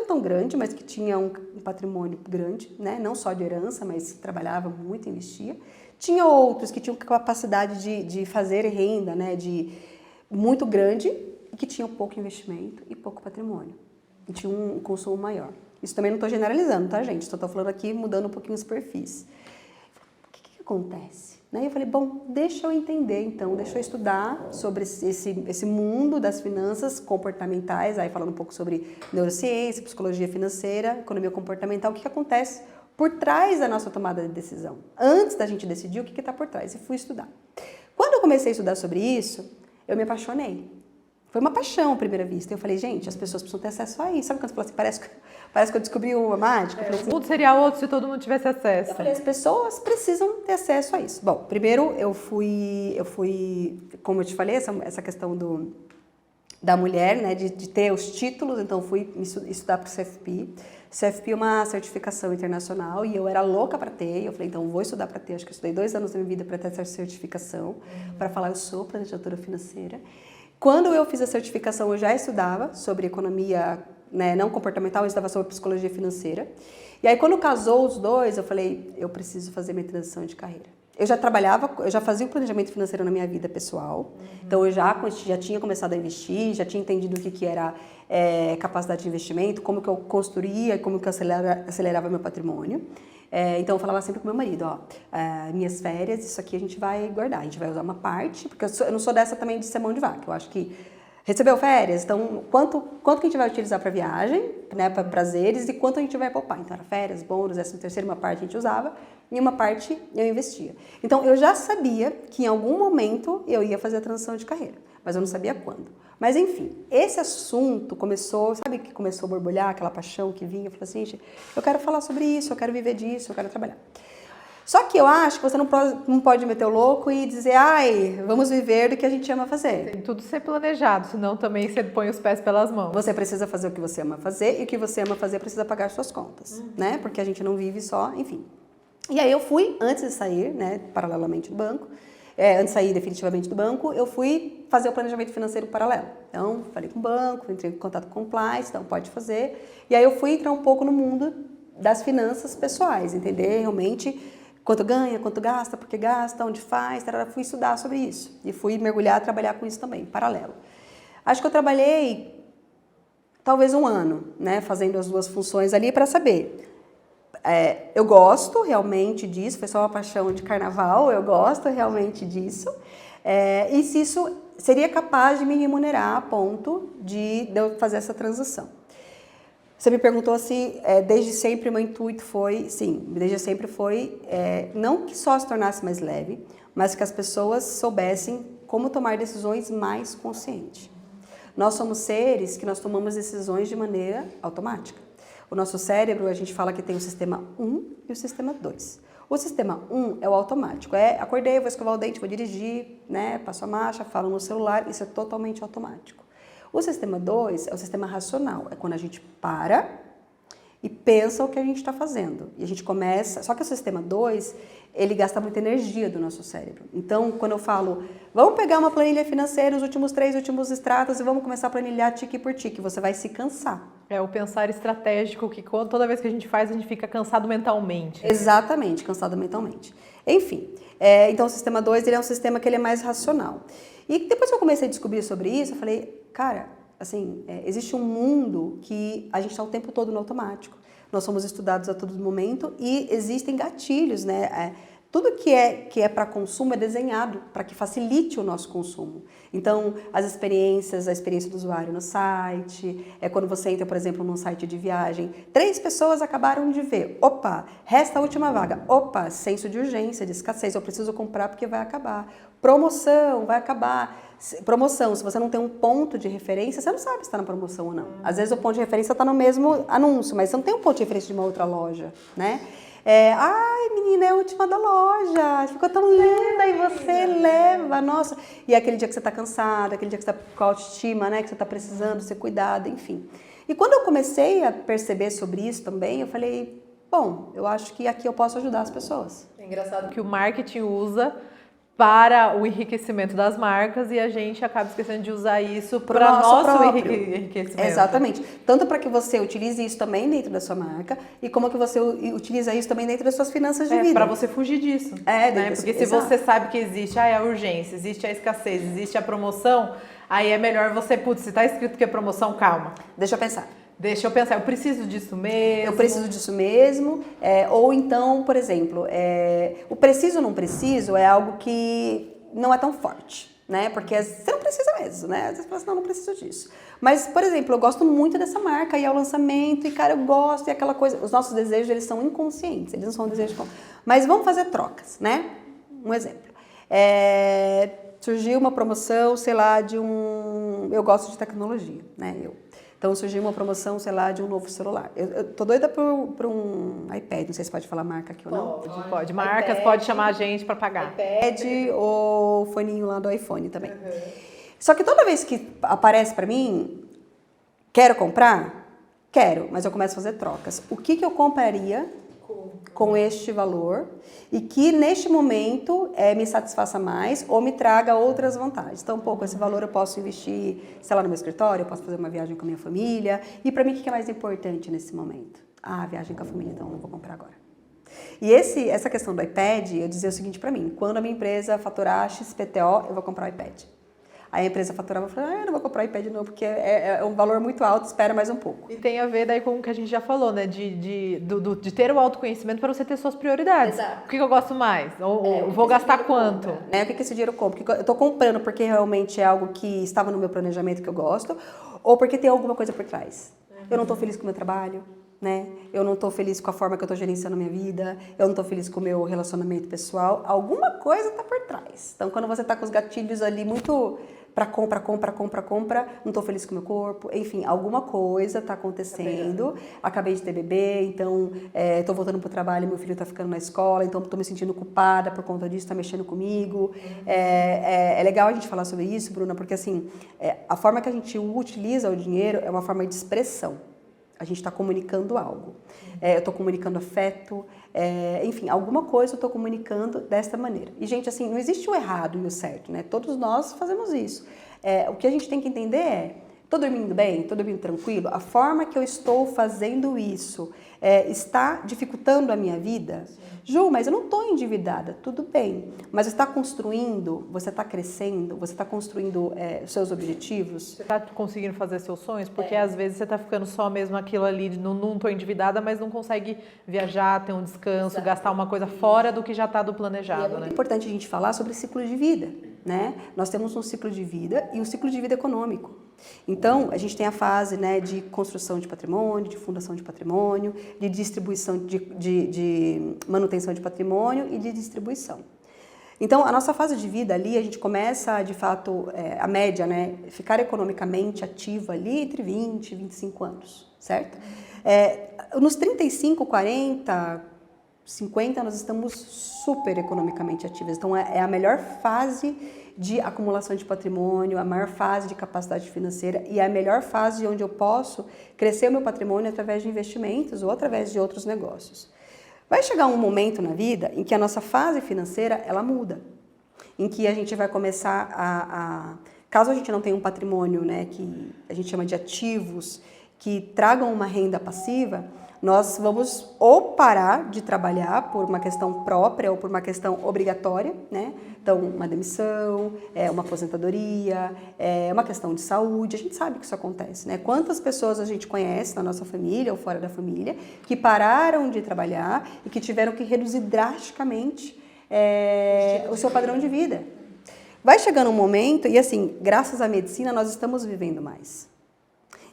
C: tão grande, mas que tinha um patrimônio grande, né? Não só de herança, mas trabalhava muito, investia. Tinha outros que tinham capacidade de fazer renda, né? Muito grande e que tinham pouco investimento e pouco patrimônio. E tinha um consumo maior. Isso também não estou generalizando, tá, gente? Só estou falando aqui, mudando um pouquinho os perfis. O que acontece? Né? Eu falei, bom, deixa eu entender então, deixa eu estudar sobre esse mundo das finanças comportamentais, aí falando um pouco sobre neurociência, psicologia financeira, economia comportamental, o que acontece por trás da nossa tomada de decisão. Antes da gente decidir o que está por trás, e fui estudar. Quando eu comecei a estudar sobre isso, eu me apaixonei. Foi uma paixão à primeira vista. Eu falei, gente, as pessoas precisam ter acesso a isso. Sabe quando você fala assim, parece que eu descobri uma mágica?
B: O mundo seria outro se todo mundo tivesse acesso.
C: Eu falei, as pessoas precisam ter acesso a isso. Bom, primeiro eu fui como eu te falei, essa questão da mulher, né, de ter os títulos, então fui estudar para o CFP. CFP é uma certificação internacional e eu era louca para ter. Eu falei, então vou estudar para ter. Acho que eu estudei 2 anos da minha vida para ter essa certificação, para falar eu sou planejadora financeira. Quando eu fiz a certificação, eu já estudava sobre economia, né, não comportamental, eu estudava sobre psicologia financeira. E aí, quando casou os dois, eu falei, eu preciso fazer minha transição de carreira. Eu já fazia o planejamento financeiro na minha vida pessoal. Então, eu já tinha começado a investir, já tinha entendido o que era capacidade de investimento, como que eu construía, como que eu acelerava meu patrimônio. Então eu falava sempre com meu marido, minhas férias, isso aqui a gente vai guardar, a gente vai usar uma parte, porque eu não sou dessa também de ser mão de vaca, eu acho que recebeu férias, então quanto que a gente vai utilizar para viagem, né, para prazeres, e quanto a gente vai poupar. Então era férias, bônus, 13º, uma parte a gente usava e uma parte eu investia. Então eu já sabia que em algum momento eu ia fazer a transição de carreira, mas eu não sabia quando. Mas enfim, esse assunto começou, sabe que começou a borbulhar, aquela paixão que vinha, eu falei assim, gente, eu quero falar sobre isso, eu quero viver disso, eu quero trabalhar. Só que eu acho que você não pode meter o louco e dizer, vamos viver do que a gente ama fazer.
B: Tem tudo ser planejado, senão também você põe os pés pelas mãos.
C: Você precisa fazer o que você ama fazer e o que você ama fazer precisa pagar suas contas, né? Porque a gente não vive só, enfim. E aí eu fui, antes de sair, né, paralelamente do banco, antes de sair definitivamente do banco, eu fui fazer o planejamento financeiro paralelo. Então, falei com o banco, entrei em contato com o compliance, então pode fazer. E aí eu fui entrar um pouco no mundo das finanças pessoais, entender realmente quanto ganha, quanto gasta, por que gasta, onde faz, fui estudar sobre isso. E fui mergulhar, trabalhar com isso também, paralelo. Acho que eu trabalhei talvez 1 ano, né, fazendo as 2 funções ali para saber. Eu gosto realmente disso, foi só uma paixão de carnaval, eu gosto realmente disso. E se isso seria capaz de me remunerar a ponto de eu fazer essa transição. Você me perguntou se desde sempre o meu intuito foi, sim, desde sempre foi não que só se tornasse mais leve, mas que as pessoas soubessem como tomar decisões mais conscientes. Nós somos seres que nós tomamos decisões de maneira automática. O nosso cérebro, a gente fala que tem o sistema 1 e o sistema 2. O sistema 1 é o automático, acordei, vou escovar o dente, vou dirigir, né, passo a marcha, falo no celular, isso é totalmente automático. O sistema 2 é o sistema racional, é quando a gente para e pensa o que a gente está fazendo. E a gente começa... Só que o sistema 2, ele gasta muita energia do nosso cérebro. Então, quando eu falo, vamos pegar uma planilha financeira, os últimos 3 últimos extratos e vamos começar a planilhar tique por tique, você vai se cansar.
B: É o pensar estratégico que toda vez que a gente faz, a gente fica cansado mentalmente. Né?
C: Exatamente, cansado mentalmente. Enfim, então o sistema 2, ele é um sistema que ele é mais racional. E depois que eu comecei a descobrir sobre isso, eu falei, cara, assim, existe um mundo que a gente está o tempo todo no automático. Nós somos estudados a todo momento e existem gatilhos, né? Tudo que é para consumo é desenhado para que facilite o nosso consumo. Então, a experiência do usuário no site, quando você entra, por exemplo, num site de viagem, 3 pessoas acabaram de ver, opa, resta a última vaga, opa, senso de urgência, de escassez, eu preciso comprar porque vai acabar. Promoção, vai acabar. Promoção, se você não tem um ponto de referência, você não sabe se está na promoção ou não. Às vezes o ponto de referência está no mesmo anúncio, mas você não tem um ponto de referência de uma outra loja, né? Ai, menina, é a última da loja, ficou tão linda e você leva, nossa. E é aquele dia que você está cansada, aquele dia que você está com a autoestima, né, que você está precisando ser cuidada, enfim. E quando eu comecei a perceber sobre isso também, eu falei, bom, eu acho que aqui eu posso ajudar as pessoas.
B: É engraçado que o marketing usa para o enriquecimento das marcas e a gente acaba esquecendo de usar isso para nosso enriquecimento.
C: Exatamente. Tanto para que você utilize isso também dentro da sua marca e como que você utiliza isso também dentro das suas finanças de vida.
B: Para você fugir disso. Né? Porque se você sabe que existe a urgência, existe a escassez, existe a promoção, aí é melhor você, se está escrito que é promoção, calma.
C: Deixa eu pensar, eu
B: preciso disso mesmo.
C: Eu preciso disso mesmo. Ou então, por exemplo, o preciso ou não preciso é algo que não é tão forte, né? Porque você não precisa mesmo, né? Às vezes você fala assim, não preciso disso. Mas, por exemplo, eu gosto muito dessa marca e é o lançamento e, cara, eu gosto e aquela coisa. Os nossos desejos, eles são inconscientes, eles não são desejos. Mas vamos fazer trocas, né? Um exemplo. Surgiu uma promoção, sei lá, eu gosto de tecnologia, né? Então surgiu uma promoção, sei lá, de um novo celular. Eu tô doida por um iPad, não sei se pode falar marca aqui ou não.
B: Pode. Marcas, pode chamar a gente para pagar.
C: iPad ou foninho lá do iPhone também. Uhum. Só que toda vez que aparece para mim, quero comprar? Quero, mas eu começo a fazer trocas. O que eu compraria com este valor e que neste momento me satisfaça mais ou me traga outras vantagens. Então, com esse valor eu posso investir, sei lá, no meu escritório, eu posso fazer uma viagem com a minha família. E para mim, o que é mais importante nesse momento? Viagem com a família, então eu não vou comprar agora. E essa questão do iPad, eu dizia o seguinte para mim, quando a minha empresa faturar XPTO, eu vou comprar o iPad. Aí a empresa faturava e falava, eu não vou comprar iPad não, porque é um valor muito alto, espera mais um pouco.
B: E tem a ver daí com o que a gente já falou, né? De ter o autoconhecimento para você ter suas prioridades. Exato. O que eu gosto mais? Ou vou gastar quanto?
C: O que esse dinheiro compra? Porque eu estou comprando porque realmente é algo que estava no meu planejamento que eu gosto, ou porque tem alguma coisa por trás. Eu não estou feliz com o meu trabalho, né? Eu não estou feliz com a forma que eu estou gerenciando a minha vida, eu não estou feliz com o meu relacionamento pessoal. Alguma coisa está por trás. Então, quando você está com os gatilhos ali muito... para compra, não estou feliz com o meu corpo, enfim, alguma coisa está acontecendo, acabei de ter bebê, então estou voltando para o trabalho, meu filho está ficando na escola, então estou me sentindo culpada por conta disso, está mexendo comigo. É legal a gente falar sobre isso, Bruna, porque assim, a forma que a gente utiliza o dinheiro é uma forma de expressão. A gente está comunicando algo. Eu estou comunicando afeto, enfim, alguma coisa eu estou comunicando desta maneira. E, gente, assim, não existe o errado e o certo, né? Todos nós fazemos isso. O que a gente tem que entender estou dormindo bem? Estou dormindo tranquilo? A forma que eu estou fazendo isso está dificultando a minha vida? Sim. Ju, mas eu não estou endividada, tudo bem. Mas você está construindo, você está crescendo, você está construindo os seus objetivos?
B: Você está conseguindo fazer seus sonhos? Porque às vezes você está ficando só mesmo aquilo ali, não estou endividada, mas não consegue viajar, ter um descanso, gastar uma coisa fora do que já está do planejado.
C: E é muito importante a gente falar sobre ciclo de vida, né? Nós temos um ciclo de vida e um ciclo de vida econômico. Então, a gente tem a fase, né, de construção de patrimônio, de fundação de patrimônio, de distribuição, de manutenção de patrimônio e de distribuição. Então, a nossa fase de vida ali, a gente começa, de fato, a média, né, ficar economicamente ativa ali entre 20 e 25 anos, certo? Nos 35, 40, 50, nós estamos super economicamente ativas. Então, é a melhor fase de acumulação de patrimônio, a maior fase de capacidade financeira e a melhor fase onde eu posso crescer o meu patrimônio através de investimentos ou através de outros negócios. Vai chegar um momento na vida em que a nossa fase financeira, ela muda. Em que a gente vai começar caso a gente não tenha um patrimônio, né, que a gente chama de ativos, que tragam uma renda passiva, nós vamos ou parar de trabalhar por uma questão própria ou por uma questão obrigatória, né? Então, uma demissão, uma aposentadoria, uma questão de saúde, a gente sabe que isso acontece, né? Quantas pessoas a gente conhece na nossa família ou fora da família que pararam de trabalhar e que tiveram que reduzir drasticamente o seu padrão de vida. Vai chegando um momento, e assim, graças à medicina, nós estamos vivendo mais.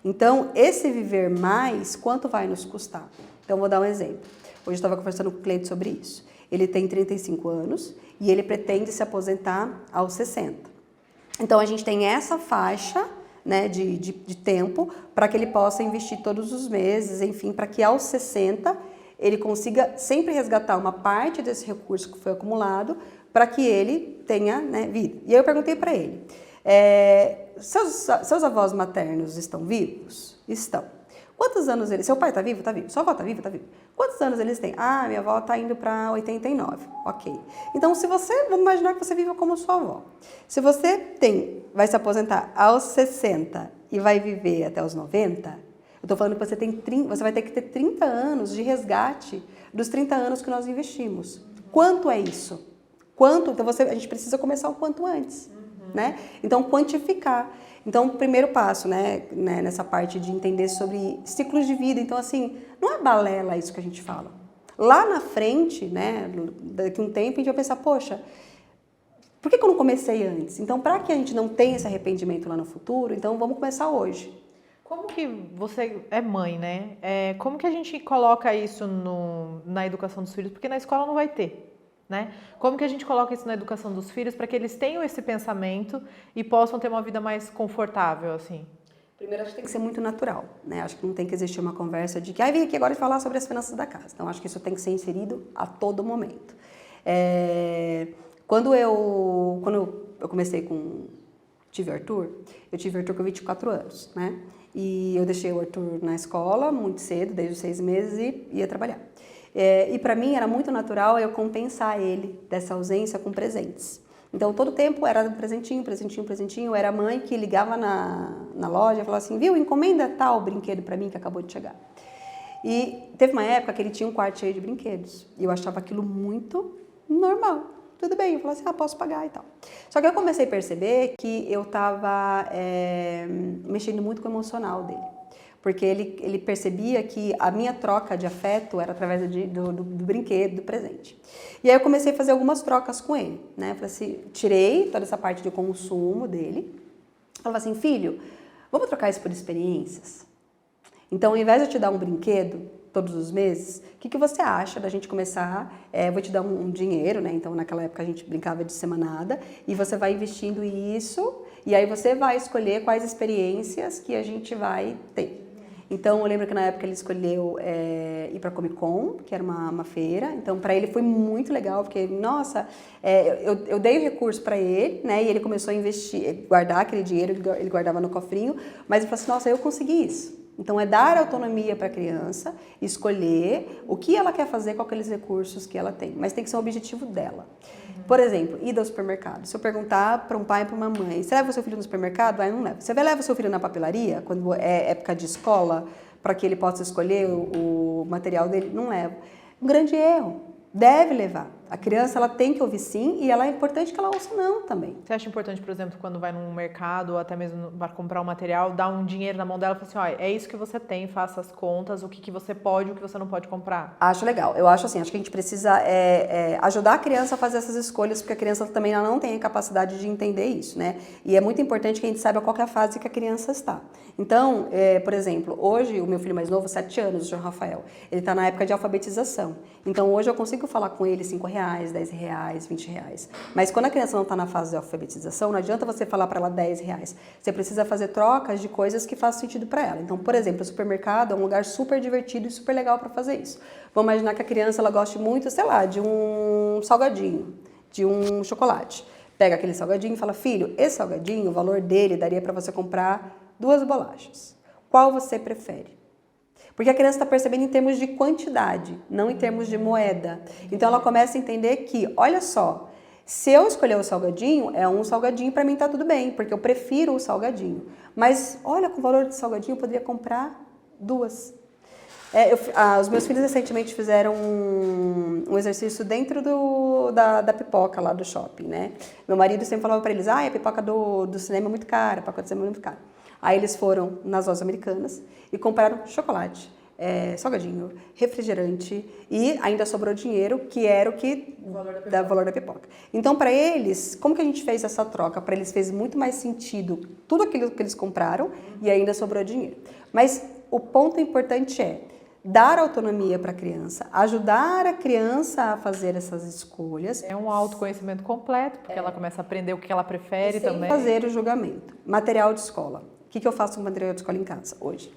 C: Então, esse viver mais, quanto vai nos custar? Então, vou dar um exemplo. Hoje eu estava conversando com o cliente sobre isso. Ele tem 35 anos e ele pretende se aposentar aos 60. Então, a gente tem essa faixa, né, de tempo para que ele possa investir todos os meses, enfim, para que aos 60 ele consiga sempre resgatar uma parte desse recurso que foi acumulado para que ele tenha, né, vida. E aí eu perguntei para ele, seus avós maternos estão vivos? Estão. Quantos anos eles... Seu pai está vivo? Está vivo. Sua avó está viva? Está viva. Quantos anos eles têm? Ah, minha avó está indo para 89. Ok. Então, se você... Vamos imaginar que você viva como sua avó. Se você vai se aposentar aos 60 e vai viver até os 90, eu estou falando que você vai ter que ter 30 anos de resgate dos 30 anos que nós investimos. Quanto é isso? Quanto? Então, a gente precisa começar o quanto antes. Né? Então, quantificar. Então, o primeiro passo, né, nessa parte de entender sobre ciclos de vida. Então, assim, não é balela isso que a gente fala. Lá na frente, né, daqui a um tempo, a gente vai pensar, poxa, por que eu não comecei antes? Então, para que a gente não tenha esse arrependimento lá no futuro, então vamos começar hoje.
B: Como que você é mãe, né? Como que a gente coloca isso na educação dos filhos? Porque na escola não vai ter. Né? Como que a gente coloca isso na educação dos filhos para que eles tenham esse pensamento e possam ter uma vida mais confortável, assim?
C: Primeiro, acho que tem que ser muito natural, né? Acho que não tem que existir uma conversa de que vim aqui agora falar sobre as finanças da casa. Então, acho que isso tem que ser inserido a todo momento. Quando eu comecei tive o Arthur, eu tive o Arthur com 24 anos, né? E eu deixei o Arthur na escola muito cedo, desde os 6 meses, e ia trabalhar. E para mim era muito natural eu compensar ele dessa ausência com presentes. Então todo tempo era um presentinho, presentinho, presentinho. Eu era a mãe que ligava na loja e falava assim, viu, encomenda tal brinquedo para mim que acabou de chegar. E teve uma época que ele tinha um quarto cheio de brinquedos. E eu achava aquilo muito normal. Tudo bem, eu falava assim, posso pagar e tal. Só que eu comecei a perceber que eu estava mexendo muito com o emocional dele. Porque ele percebia que a minha troca de afeto era através do brinquedo, do presente. E aí eu comecei a fazer algumas trocas com ele, né? Falei assim, tirei toda essa parte de consumo dele. Falava assim, filho, vamos trocar isso por experiências? Então, ao invés de eu te dar um brinquedo todos os meses, o que você acha da gente começar? Vou te dar um dinheiro, né? Então, naquela época a gente brincava de semanada, e você vai investindo isso, e aí você vai escolher quais experiências que a gente vai ter. Então, eu lembro que na época ele escolheu ir para a Comic Con, que era uma feira. Então, para ele foi muito legal, porque, nossa, eu dei o recurso para ele, né? E ele começou a investir, guardar aquele dinheiro, ele guardava no cofrinho. Mas ele falou assim, nossa, eu consegui isso. Então, é dar autonomia para a criança, escolher o que ela quer fazer com aqueles recursos que ela tem. Mas tem que ser o objetivo dela. Por exemplo, ir ao supermercado. Se eu perguntar para um pai e para uma mãe, você leva o seu filho no supermercado? Aí não leva. Você leva o seu filho na papelaria, quando é época de escola, para que ele possa escolher o material dele? Não leva. Um grande erro. Deve levar. A criança, ela tem que ouvir sim, e é importante que ela ouça não também.
B: Você acha importante, por exemplo, quando vai num mercado ou até mesmo para comprar um material, dar um dinheiro na mão dela e falar assim, ó, é isso que você tem, faça as contas, o que você pode e o que você não pode comprar?
C: Acho legal. Eu acho assim, acho que a gente precisa ajudar a criança a fazer essas escolhas, porque a criança também ela não tem a capacidade de entender isso, né? E é muito importante que a gente saiba qual que é a fase que a criança está. Então, por exemplo, hoje o meu filho mais novo, 7 anos, o João Rafael, ele está na época de alfabetização. Então, hoje eu consigo falar com ele R$5, R$10, R$20. Mas quando a criança não está na fase de alfabetização, não adianta você falar para ela R$10. Você precisa fazer trocas de coisas que façam sentido para ela. Então, por exemplo, o supermercado é um lugar super divertido e super legal para fazer isso. Vamos imaginar que a criança ela goste muito, sei lá, de um salgadinho, de um chocolate. Pega aquele salgadinho e fala, filho, esse salgadinho, o valor dele daria para você comprar 2 bolachas. Qual você prefere? Porque a criança está percebendo em termos de quantidade, não em termos de moeda. Então ela começa a entender que, olha só, se eu escolher o salgadinho, é um salgadinho, para mim tá tudo bem, porque eu prefiro o salgadinho. Mas olha, com o valor de salgadinho eu poderia comprar 2. Os meus filhos recentemente fizeram um exercício dentro da pipoca lá do shopping, né? Meu marido sempre falava para eles, a pipoca do cinema é muito cara, a pipoca do cinema é muito cara. Aí eles foram nas lojas americanas e compraram chocolate, salgadinho, refrigerante e ainda sobrou dinheiro, que era o que dá valor da pipoca. Então, para eles, como que a gente fez essa troca? Para eles fez muito mais sentido tudo aquilo que eles compraram e ainda sobrou dinheiro. Mas o ponto importante é dar autonomia para a criança, ajudar a criança a fazer essas escolhas.
B: É um autoconhecimento completo, porque ela começa a aprender o que ela prefere
C: sem
B: também.
C: Fazer o julgamento. Material de escola. O que eu faço com material de escola em casa hoje?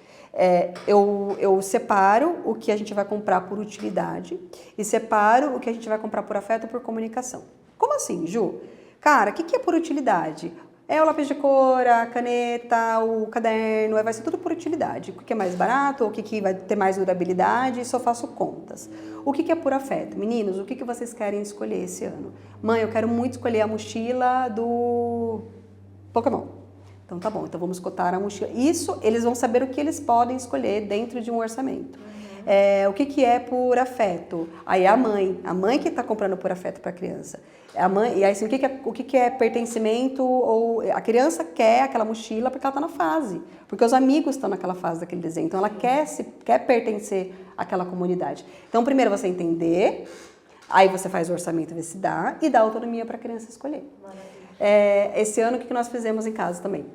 C: Eu separo o que a gente vai comprar por utilidade e separo o que a gente vai comprar por afeto ou por comunicação. Como assim, Ju? Cara, o que é por utilidade? É o lápis de cor, a caneta, o caderno, vai ser tudo por utilidade. O que é mais barato, o que vai ter mais durabilidade, isso eu faço contas. O que é por afeto? Meninos, o que vocês querem escolher esse ano? Mãe, eu quero muito escolher a mochila do Pokémon. Então tá bom, então vamos cotar a mochila. Isso, eles vão saber o que eles podem escolher dentro de um orçamento. O que é por afeto? Aí a mãe que está comprando por afeto para a criança. A mãe, e aí assim, o que é pertencimento? Ou a criança quer aquela mochila porque ela está na fase, porque os amigos estão naquela fase daquele desenho, então ela quer pertencer àquela comunidade. Então primeiro você entender, aí você faz o orçamento, vê se dá, e dá autonomia para a criança escolher. Esse ano o que nós fizemos em casa também?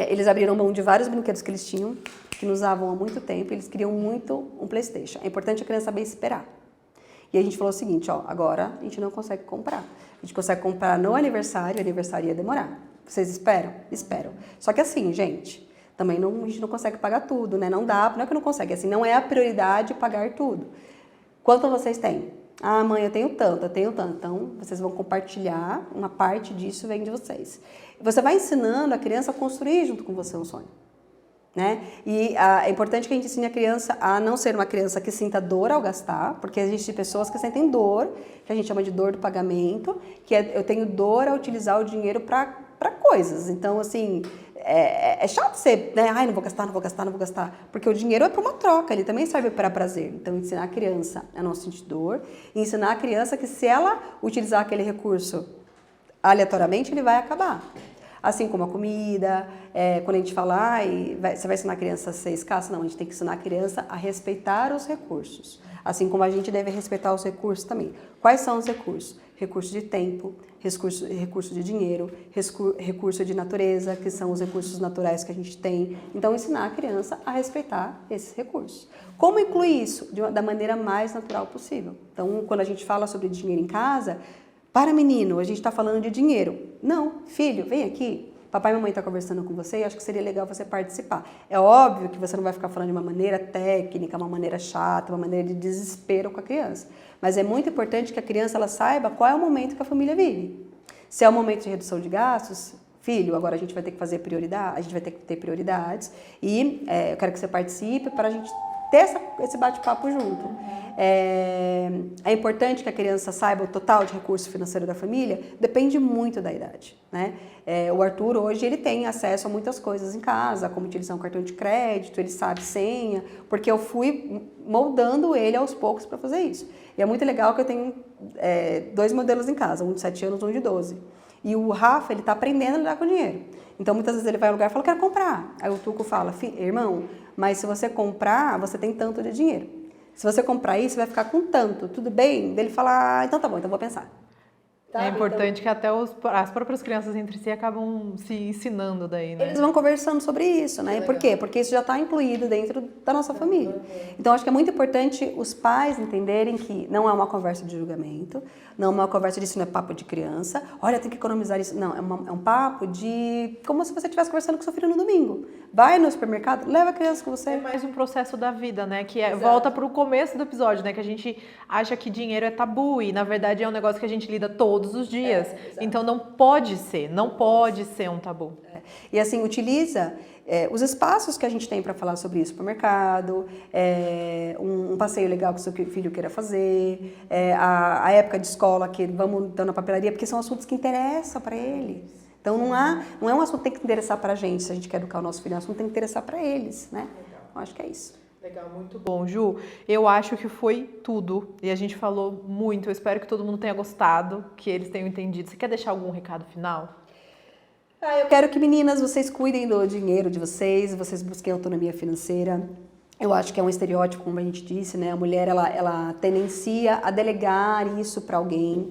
C: Eles abriram mão de vários brinquedos que eles tinham, que nos usavam há muito tempo, eles queriam muito um PlayStation. É importante a criança saber esperar. E a gente falou o seguinte, agora a gente não consegue comprar. A gente consegue comprar no aniversário, o aniversário ia demorar. Vocês esperam? Esperam. Só que assim, gente, também a gente não consegue pagar tudo, né? Não dá, não é que não consegue, assim, não é a prioridade pagar tudo. Quanto vocês têm? Ah, mãe, eu tenho tanto. Então, vocês vão compartilhar, uma parte disso vem de vocês. Você vai ensinando a criança a construir junto com você um sonho. Né? E é importante que a gente ensine a criança a não ser uma criança que sinta dor ao gastar, porque existem pessoas que sentem dor, que a gente chama de dor do pagamento, que eu tenho dor ao utilizar o dinheiro para coisas. Então, assim, é chato ser, né? Ai, não vou gastar, porque o dinheiro é para uma troca, ele também serve para prazer. Então, ensinar a criança a não sentir dor, e ensinar a criança que se ela utilizar aquele recurso aleatoriamente, ele vai acabar. Assim como a comida, quando a gente fala, você vai ensinar a criança a ser escassa? Não, a gente tem que ensinar a criança a respeitar os recursos. Assim como a gente deve respeitar os recursos também. Quais são os recursos? Recurso de tempo, recurso de dinheiro, recurso de natureza, que são os recursos naturais que a gente tem. Então, ensinar a criança a respeitar esses recursos. Como incluir isso? Da maneira mais natural possível. Então, quando a gente fala sobre dinheiro em casa, para menino, a gente está falando de dinheiro. Não, filho, vem aqui. Papai e mamãe estão conversando com você e acho que seria legal você participar. É óbvio que você não vai ficar falando de uma maneira técnica, uma maneira chata, uma maneira de desespero com a criança. Mas é muito importante que a criança ela saiba qual é o momento que a família vive. Se é um momento de redução de gastos, filho, agora a gente vai ter que fazer prioridade, a gente vai ter que ter prioridades e eu quero que você participe para a gente ter esse bate-papo junto. É importante que a criança saiba o total de recurso financeiro da família, depende muito da idade, né? O Arthur hoje ele tem acesso a muitas coisas em casa, como utilizar um cartão de crédito, ele sabe senha, porque eu fui moldando ele aos poucos para fazer isso. E é muito legal que eu tenho 2 modelos em casa, um de 7 anos e um de 12. E o Rafa, ele está aprendendo a lidar com dinheiro. Então, muitas vezes ele vai ao lugar e fala, quero comprar. Aí o Tuco fala, irmão, mas se você comprar, você tem tanto de dinheiro. Se você comprar isso, você vai ficar com tanto, tudo bem? Ele fala, então tá bom, então vou pensar. Tá?
B: É importante que até as próprias crianças entre si acabam se ensinando daí, né?
C: Eles vão conversando sobre isso, né? Por quê? Porque isso já está incluído dentro da nossa família. Então, acho que é muito importante os pais entenderem que não é uma conversa de julgamento, não é uma conversa de isso não é papo de criança, olha, tem que economizar isso. Não, é um papo de como se você estivesse conversando com seu filho no domingo. Vai no supermercado, leva a criança com você.
B: É mais um processo da vida, né? Que volta para o começo do episódio, né? Que a gente acha que dinheiro é tabu e, na verdade, é um negócio que a gente lida todos todos os dias. Então não pode ser um tabu.
C: E assim, utiliza os espaços que a gente tem para falar sobre isso, supermercado, um passeio legal que o seu filho queira fazer, a época de escola que vamos então na papelaria, porque são assuntos que interessam para ele. Então não é um assunto que tem que interessar para a gente, se a gente quer educar o nosso filho, é um assunto que tem que interessar para eles, né? Eu acho que é isso.
B: Legal, muito bom, Ju. Eu acho que foi tudo e a gente falou muito. Eu espero que todo mundo tenha gostado, que eles tenham entendido. Você quer deixar algum recado final?
C: Eu quero que, meninas, vocês cuidem do dinheiro de vocês busquem autonomia financeira. Eu acho que é um estereótipo, como a gente disse, né? A mulher, ela tendencia a delegar isso para alguém.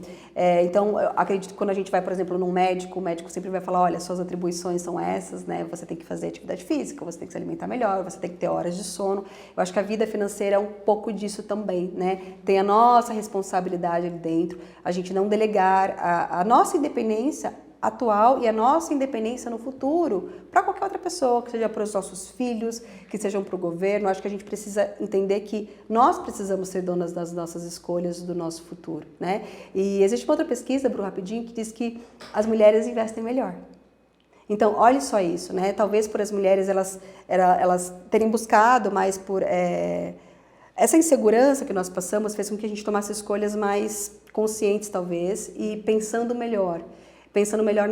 C: Então, eu acredito que quando a gente vai, por exemplo, num médico, o médico sempre vai falar, olha, suas atribuições são essas, né? Você tem que fazer atividade física, você tem que se alimentar melhor, você tem que ter horas de sono. Eu acho que a vida financeira é um pouco disso também, né? Tem a nossa responsabilidade ali dentro, a gente não delegar a nossa independência atual e a nossa independência no futuro para qualquer outra pessoa, que seja para os nossos filhos, que sejam para o governo. Acho que a gente precisa entender que nós precisamos ser donas das nossas escolhas, do nosso futuro, né? E existe uma outra pesquisa, Bru, rapidinho, que diz que as mulheres investem melhor. Então, olhe só isso, né? Talvez por as mulheres elas terem buscado mais por... Essa insegurança que nós passamos fez com que a gente tomasse escolhas mais conscientes, talvez, e pensando melhor. Pensando melhor,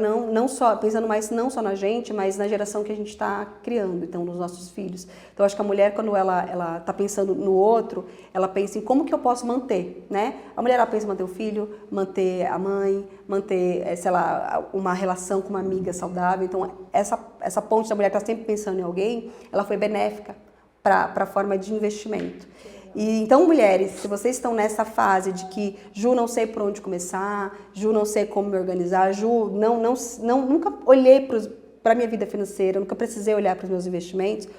C: pensando mais não só na gente, mas na geração que a gente está criando, então nos nossos filhos. Então acho que a mulher, quando ela está pensando no outro, ela pensa em como que eu posso manter, né? A mulher, ela pensa em manter o filho, manter a mãe, manter, sei lá, uma relação com uma amiga saudável. Então essa ponte da mulher que está sempre pensando em alguém, ela foi benéfica para a forma de investimento. E, então, mulheres, se vocês estão nessa fase de que, Ju, não sei por onde começar, Ju, não sei como me organizar, Ju, nunca olhei para a minha vida financeira, nunca precisei olhar para os meus investimentos,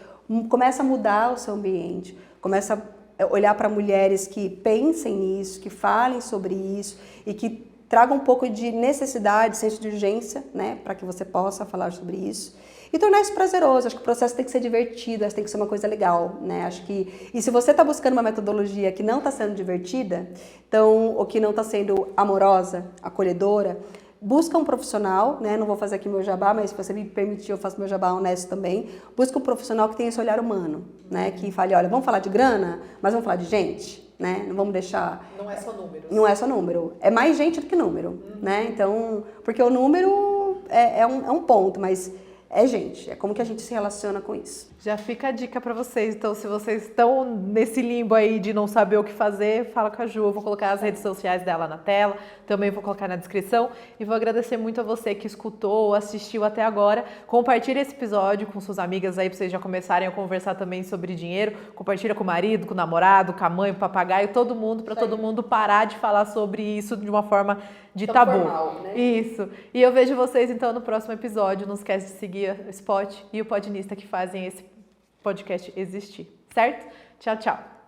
C: começa a mudar o seu ambiente, começa a olhar para mulheres que pensem nisso, que falem sobre isso e que tragam um pouco de necessidade, senso de urgência, né, para que você possa falar sobre isso. E tornar isso prazeroso. Acho que o processo tem que ser divertido, tem que ser uma coisa legal, né? Acho que... E se você está buscando uma metodologia que não está sendo divertida, então, ou que não está sendo amorosa, acolhedora, busca um profissional, né? Não vou fazer aqui meu jabá, mas se você me permitir, eu faço meu jabá honesto também. Busca um profissional que tenha esse olhar humano, né? Que fale, olha, vamos falar de grana, mas vamos falar de gente, né? Não vamos deixar...
B: Não é só números.
C: Não é só número. É mais gente do que número, né? Então, porque o número é um ponto, mas... É gente, é como que a gente se relaciona com isso.
B: Já fica a dica para vocês, então se vocês estão nesse limbo aí de não saber o que fazer, fala com a Ju, eu vou colocar as redes sociais dela na tela, também vou colocar na descrição e vou agradecer muito a você que escutou, assistiu até agora, compartilha esse episódio com suas amigas aí para vocês já começarem a conversar também sobre dinheiro, compartilha com o marido, com o namorado, com a mãe, com o papagaio, todo mundo, para todo mundo parar de falar sobre isso de uma forma de tabu.
C: Formal, né?
B: Isso. E eu vejo vocês então no próximo episódio, não esquece de seguir o Spot e o Podinista que fazem esse podcast existir, certo? Tchau, tchau!